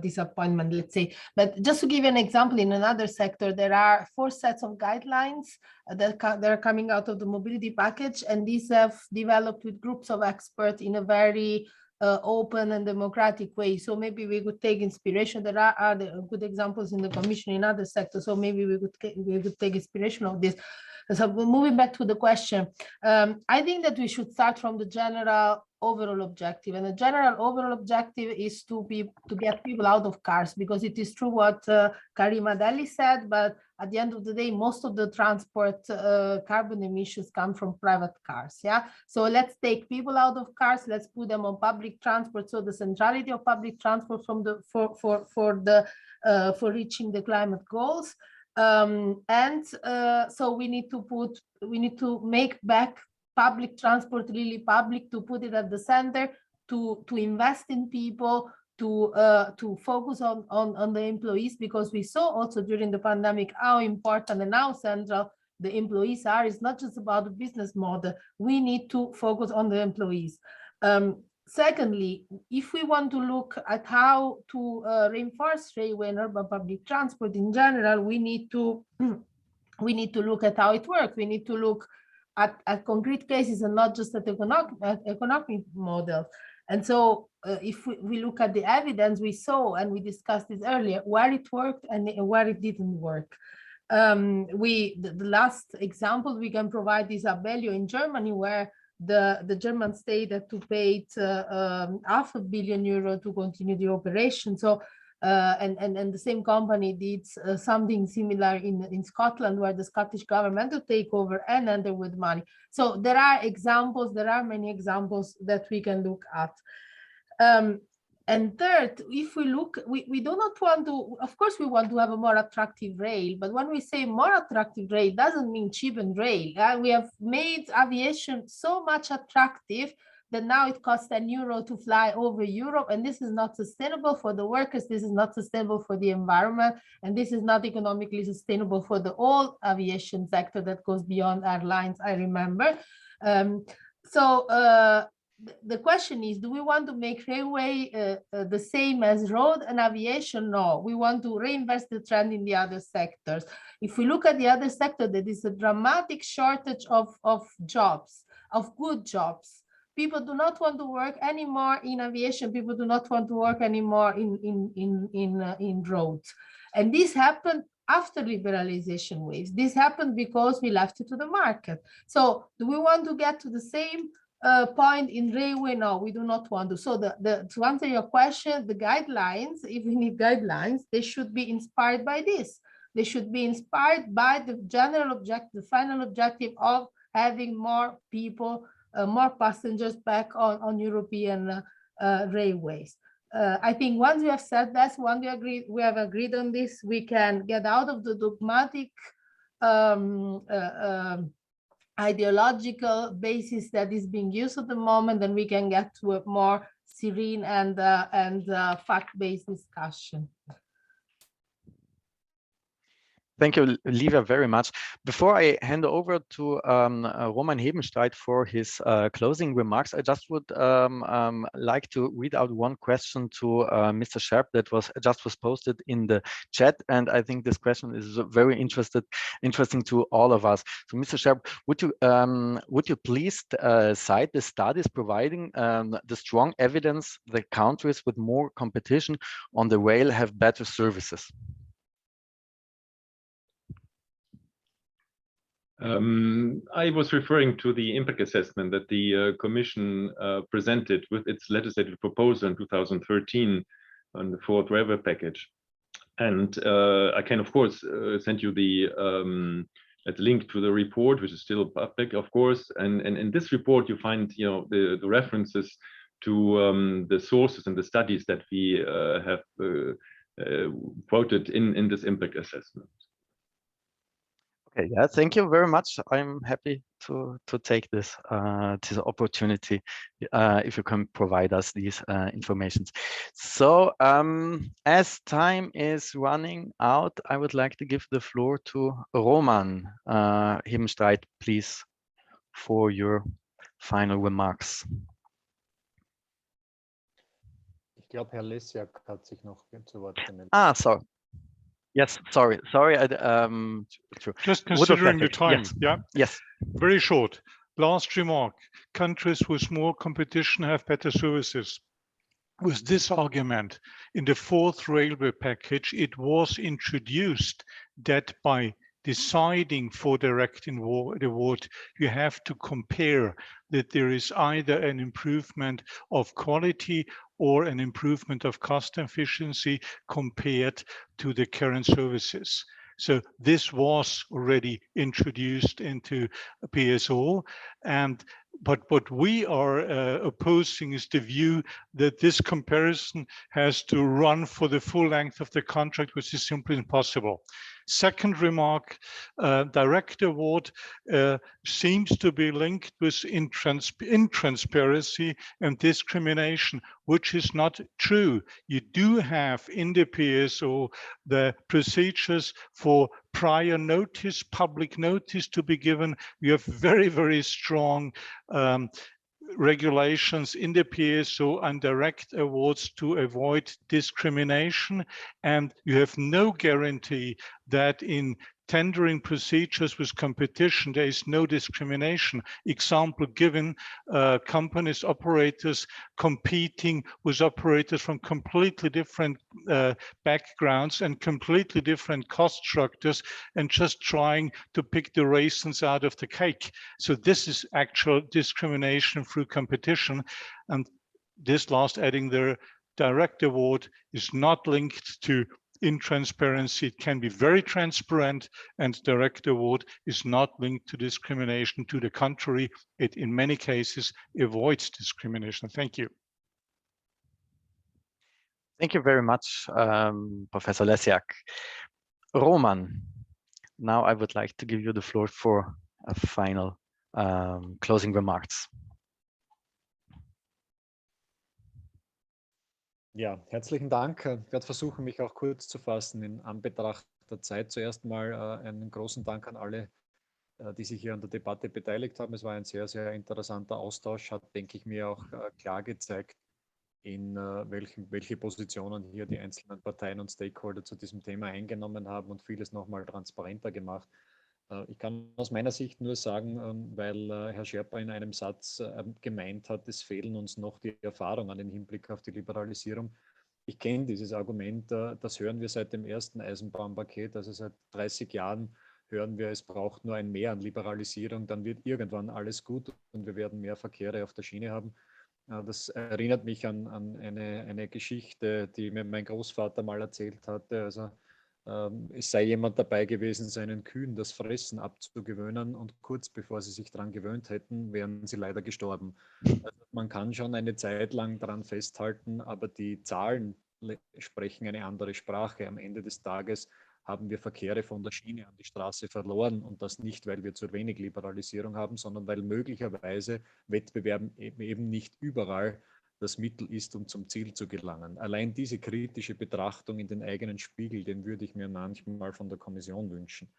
S7: disappointment, let's say. But just to give you an example, in another sector, there are 4 sets of guidelines that are coming out of the mobility package, and these have developed with groups of experts in a very open and democratic way. So maybe we could take inspiration. There are other good examples in the Commission in other sectors. So maybe we could take inspiration of this. So moving back to the question, I think that we should start from the general overall objective, and the general overall objective is to get people out of cars, because it is true what Karima Deli said, but at the end of the day, most of the transport carbon emissions come from private cars. Yeah, so let's take people out of cars, let's put them on public transport. So the centrality of public transport from the for reaching the climate goals. So we need to make back public transport really public, to put it at the center, to invest in people, to focus on the employees, because we saw also during the pandemic how important and how central the employees are. It's not just about the business model. We need to focus on the employees. Secondly, if we want to look at how to reinforce railway and urban public transport in general, we need to look at how it works. We need to look at concrete cases and not just at economic models. And so if we look at the evidence, we saw, and we discussed this earlier, where it worked and where it didn't work. The last example we can provide is Abellio in Germany, where the German state had to pay €500 million to continue the operation. So and the same company did something similar in Scotland, where the Scottish government will take over and enter with money. So there are examples, there are many examples that we can look at. And third, if we look, we do not want to, of course, we want to have a more attractive rail, but when we say more attractive rail, doesn't mean cheapened rail. We have made aviation so much attractive that now it costs €10 to fly over Europe, and this is not sustainable for the workers, this is not sustainable for the environment, and this is not economically sustainable for the whole aviation sector that goes beyond airlines, I remember. The question is, do we want to make railway the same as road and aviation? No, we want to reinvest the trend in the other sectors. If we look at the other sector, there is a dramatic shortage of jobs, of good jobs. People do not want to work anymore in aviation. People do not want to work anymore in roads. And this happened after liberalization waves. This happened because we left it to the market. So do we want to get to the same point in railway? No, we do not want to. So to answer your question, the guidelines, if we need guidelines, they should be inspired by this. They should be inspired by the general objective, the final objective of having more people, more passengers back on European railways. I think once we have said that, once we have agreed on this, we can get out of the dogmatic ideological basis that is being used at the moment, and we can get to a more serene and fact-based discussion.
S1: Thank you, Livia, very much. Before I hand over to Roman Hebenstreit for his closing remarks, I just would like to read out one question to Mr. Sharp that was posted in the chat, and I think this question is very interesting to all of us. So, Mr. Sharp, would you please cite the studies providing the strong evidence that countries with more competition on the rail have better services?
S6: I was referring to the impact assessment that the Commission presented with its legislative proposal in 2013 on the fourth railway package. And I can, of course, send you the link to the report, which is still public, of course. And in this report, you find, the references to the sources and the studies that we have quoted in this impact assessment.
S1: Okay, yeah, thank you very much. I'm happy to take this opportunity if you can provide us these informations. So as time is running out, I would like to give the floor to Roman Hebenstreit, please, for your final remarks.
S2: Ich glaube, Herr Lesiak hat sich noch zu Wort gemeldet.
S1: Ah, sorry. Yes, sorry.
S3: Just considering the time,
S1: yes.
S3: yeah?
S1: Yes.
S3: Very short. Last remark. Countries with more competition have better services. With this argument, in the fourth railway package, it was introduced that by deciding for direct award, you have to compare that there is either an improvement of quality or an improvement of cost efficiency compared to the current services. So this was already introduced into PSO, but what we are opposing is the view that this comparison has to run for the full length of the contract, which is simply impossible. Second remark, direct award seems to be linked with intransparency and discrimination, which is not true. You do have in the PSO the procedures for prior notice, public notice to be given. You have very, very strong regulations in the PSO and direct awards to avoid discrimination, and you have no guarantee that in tendering procedures with competition there is no discrimination. Example given, companies, operators competing with operators from completely different backgrounds and completely different cost structures and just trying to pick the raisins out of the cake. So this is actual discrimination through competition. And this last adding there, direct award is not linked to intransparency. It can be very transparent, and direct award is not linked to discrimination. To the contrary, it in many cases avoids discrimination. Thank you.
S1: Thank you very much, Professor Lesiak. Roman, now I would like to give you the floor for a final closing remarks.
S2: Ja, herzlichen Dank. Ich werde versuchen, mich auch kurz zu fassen in Anbetracht der Zeit. Zuerst mal einen großen Dank an alle, die sich hier an der Debatte beteiligt haben. Es war ein sehr, sehr interessanter Austausch, hat, denke ich, mir auch klar gezeigt, in welche Positionen hier die einzelnen Parteien und Stakeholder zu diesem Thema eingenommen haben und vieles nochmal transparenter gemacht. Ich kann aus meiner Sicht nur sagen, weil Herr Scherper in einem Satz gemeint hat, es fehlen uns noch die Erfahrungen im Hinblick auf die Liberalisierung. Ich kenne dieses Argument, das hören wir seit dem ersten Eisenbahnpaket, also seit 30 Jahren hören wir, es braucht nur ein Mehr an Liberalisierung, dann wird irgendwann alles gut und wir werden mehr Verkehre auf der Schiene haben. Das erinnert mich an eine Geschichte, die mir mein Großvater mal erzählt hatte. Also es sei jemand dabei gewesen, seinen Kühen das Fressen abzugewöhnen und kurz bevor sie sich daran gewöhnt hätten, wären sie leider gestorben. Also man kann schon eine Zeit lang daran festhalten, aber die Zahlen sprechen eine andere Sprache. Am Ende des Tages haben wir Verkehre von der Schiene an die Straße verloren und das nicht, weil wir zu wenig Liberalisierung haben, sondern weil möglicherweise Wettbewerb eben nicht überall das Mittel ist, um zum Ziel zu gelangen. Allein diese kritische Betrachtung in den eigenen Spiegel, den würde ich mir manchmal von der Kommission wünschen.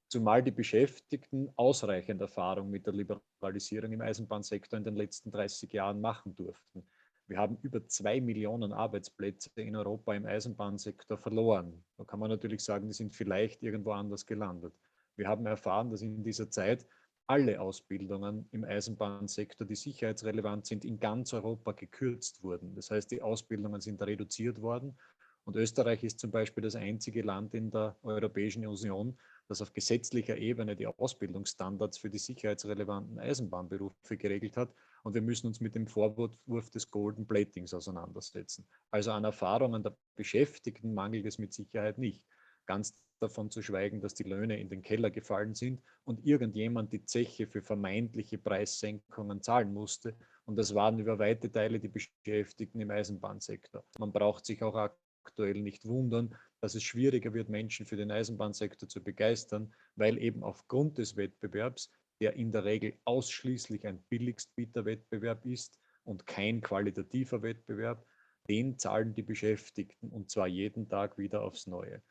S2: Zumal die Beschäftigten ausreichend Erfahrung mit der Liberalisierung im Eisenbahnsektor in den letzten 30 Jahren machen durften. Wir haben über 2 Millionen Arbeitsplätze in Europa im Eisenbahnsektor verloren. Da kann man natürlich sagen, die sind vielleicht irgendwo anders gelandet. Wir haben erfahren, dass in dieser Zeit alle Ausbildungen im Eisenbahnsektor, die sicherheitsrelevant sind, in ganz Europa gekürzt wurden. Das heißt, die Ausbildungen sind reduziert worden. Und Österreich ist zum Beispiel das einzige Land in der Europäischen Union, das auf gesetzlicher Ebene die Ausbildungsstandards für die sicherheitsrelevanten Eisenbahnberufe geregelt hat. Und wir müssen uns mit dem Vorwurf des Golden Platings auseinandersetzen. Also an Erfahrungen der Beschäftigten mangelt es mit Sicherheit nicht. Ganz davon zu schweigen, dass die Löhne in den Keller gefallen sind und irgendjemand die Zeche für vermeintliche Preissenkungen zahlen musste. Und das waren über weite Teile die Beschäftigten im Eisenbahnsektor. Man braucht sich auch aktuell nicht wundern, dass es schwieriger wird, Menschen für den Eisenbahnsektor zu begeistern, weil eben aufgrund des Wettbewerbs, der in der Regel ausschließlich ein Billigstbieterwettbewerb ist und kein qualitativer Wettbewerb, den zahlen die Beschäftigten und zwar jeden Tag wieder aufs Neue.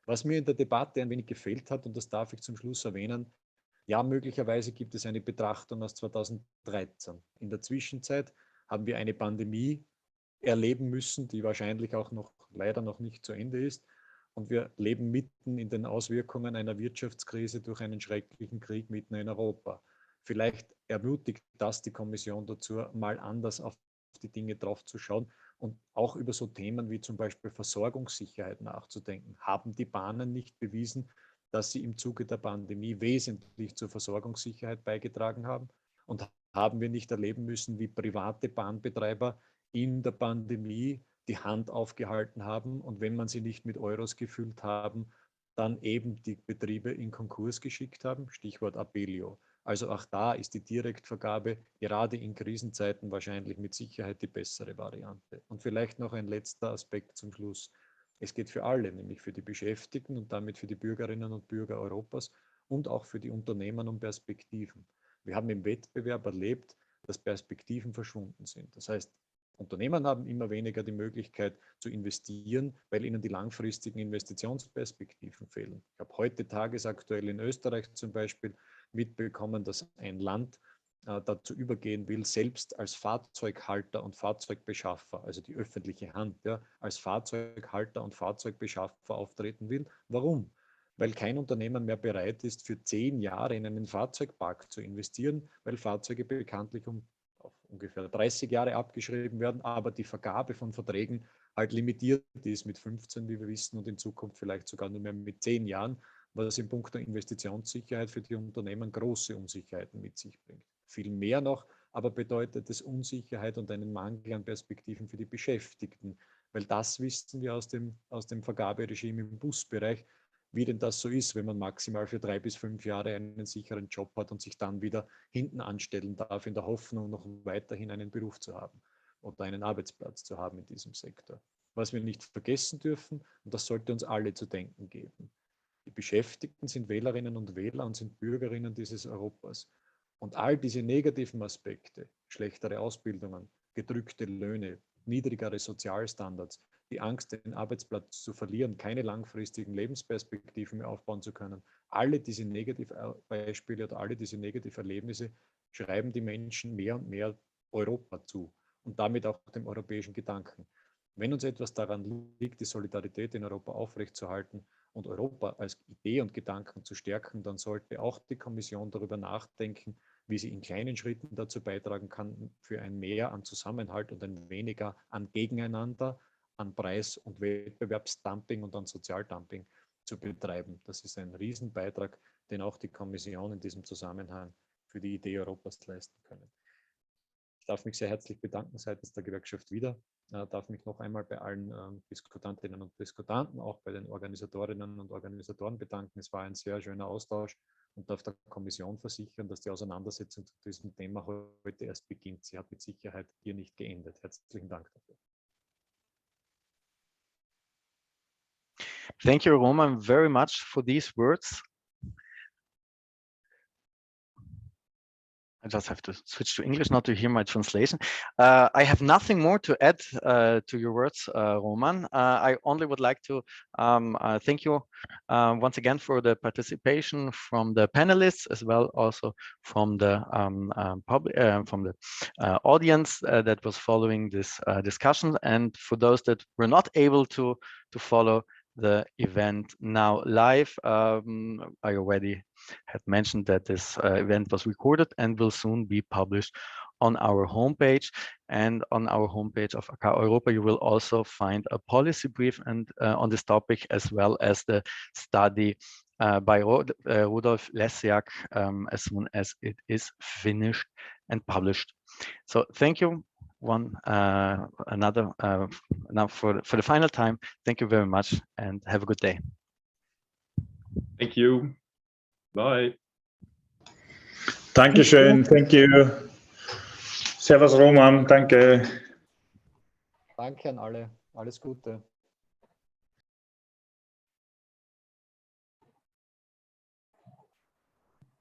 S2: Was mir in der Debatte ein wenig gefehlt hat, und das darf ich zum Schluss erwähnen, ja, möglicherweise gibt es eine Betrachtung aus 2013. In der Zwischenzeit haben wir eine Pandemie erleben müssen, die wahrscheinlich auch noch leider noch nicht zu Ende ist. Und wir leben mitten in den Auswirkungen einer Wirtschaftskrise durch einen schrecklichen Krieg mitten in Europa. Vielleicht ermutigt das die Kommission dazu, mal anders auf die Dinge drauf zu schauen und auch über so Themen wie zum Beispiel Versorgungssicherheit nachzudenken. Haben die Bahnen nicht bewiesen, dass sie im Zuge der Pandemie wesentlich zur Versorgungssicherheit beigetragen haben? Und haben wir nicht erleben müssen, wie private Bahnbetreiber in der Pandemie die Hand aufgehalten haben und wenn man sie nicht mit Euros gefüllt haben, dann eben die Betriebe in Konkurs geschickt haben, Stichwort Abellio. Also auch da ist die Direktvergabe gerade in Krisenzeiten wahrscheinlich mit Sicherheit die bessere Variante. Und vielleicht noch ein letzter Aspekt zum Schluss. Es geht für alle, nämlich für die Beschäftigten und damit für die Bürgerinnen und Bürger Europas und auch für die Unternehmen um Perspektiven. Wir haben im Wettbewerb erlebt, dass Perspektiven verschwunden sind. Das heißt, Unternehmen haben immer weniger die Möglichkeit zu investieren, weil ihnen die langfristigen Investitionsperspektiven fehlen. Ich habe heute tagesaktuell in Österreich zum Beispiel mitbekommen, dass ein Land dazu übergehen will, selbst als Fahrzeughalter und Fahrzeugbeschaffer, also die öffentliche Hand, ja, als Fahrzeughalter und Fahrzeugbeschaffer auftreten will. Warum? Weil kein Unternehmen mehr bereit ist, für 10 Jahre in einen Fahrzeugpark zu investieren, weil Fahrzeuge bekanntlich auf ungefähr 30 Jahre abgeschrieben werden, aber die Vergabe von Verträgen halt limitiert ist mit 15, wie wir wissen, und in Zukunft vielleicht sogar nur mehr mit 10 Jahren, was in puncto Investitionssicherheit für die Unternehmen große Unsicherheiten mit sich bringt. Viel mehr noch aber bedeutet es Unsicherheit und einen Mangel an Perspektiven für die Beschäftigten, weil das wissen wir aus dem Vergaberegime im Busbereich, wie denn das so ist, wenn man maximal für 3 bis 5 Jahre einen sicheren Job hat und sich dann wieder hinten anstellen darf, in der Hoffnung, noch weiterhin einen Beruf zu haben oder einen Arbeitsplatz zu haben in diesem Sektor. Was wir nicht vergessen dürfen, und das sollte uns alle zu denken geben. Die Beschäftigten sind Wählerinnen und Wähler und sind Bürgerinnen dieses Europas. Und all diese negativen Aspekte, schlechtere Ausbildungen, gedrückte Löhne, niedrigere Sozialstandards, die Angst, den Arbeitsplatz zu verlieren, keine langfristigen Lebensperspektiven mehr aufbauen zu können, alle diese Negativbeispiele oder alle diese Negativerlebnisse schreiben die Menschen mehr und mehr Europa zu und damit auch dem europäischen Gedanken. Wenn uns etwas daran liegt, die Solidarität in Europa aufrechtzuerhalten und Europa als Idee und Gedanken zu stärken, dann sollte auch die Kommission darüber nachdenken, wie sie in kleinen Schritten dazu beitragen kann, für ein Mehr an Zusammenhalt und ein weniger an Gegeneinander, an Preis- und Wettbewerbsdumping und an Sozialdumping zu betreiben. Das ist ein Riesenbeitrag, den auch die Kommission in diesem Zusammenhang für die Idee Europas leisten können. Ich darf mich sehr herzlich bedanken seitens der Gewerkschaft vida. Darf mich noch einmal bei allen Diskutantinnen und Diskutanten, auch bei den Organisatorinnen und Organisatoren bedanken. Es war ein sehr schöner Austausch und darf der Kommission versichern, dass die Auseinandersetzung zu diesem Thema heute erst beginnt. Sie hat mit Sicherheit hier nicht geendet. Herzlichen Dank dafür.
S1: Thank you, Roman, very much for these words. I just have to switch to English now to hear my translation. I have nothing more to add to your words, Roman. I only would like to thank you once again for the participation from the panelists, as well also from the public, from the audience that was following this discussion, and for those that were not able to follow the event now live. I already had mentioned that this event was recorded and will soon be published on our homepage. And on our homepage of AK Europa, you will also find a policy brief and on this topic, as well as the study by Rudolf Lesiak as soon as it is finished and published. So thank you. Now for the final time, thank you very much and have a good day.
S6: Thank you. Bye.
S5: Dankeschön, thank you. Servus Roman, danke.
S2: Danke an alle, alles Gute.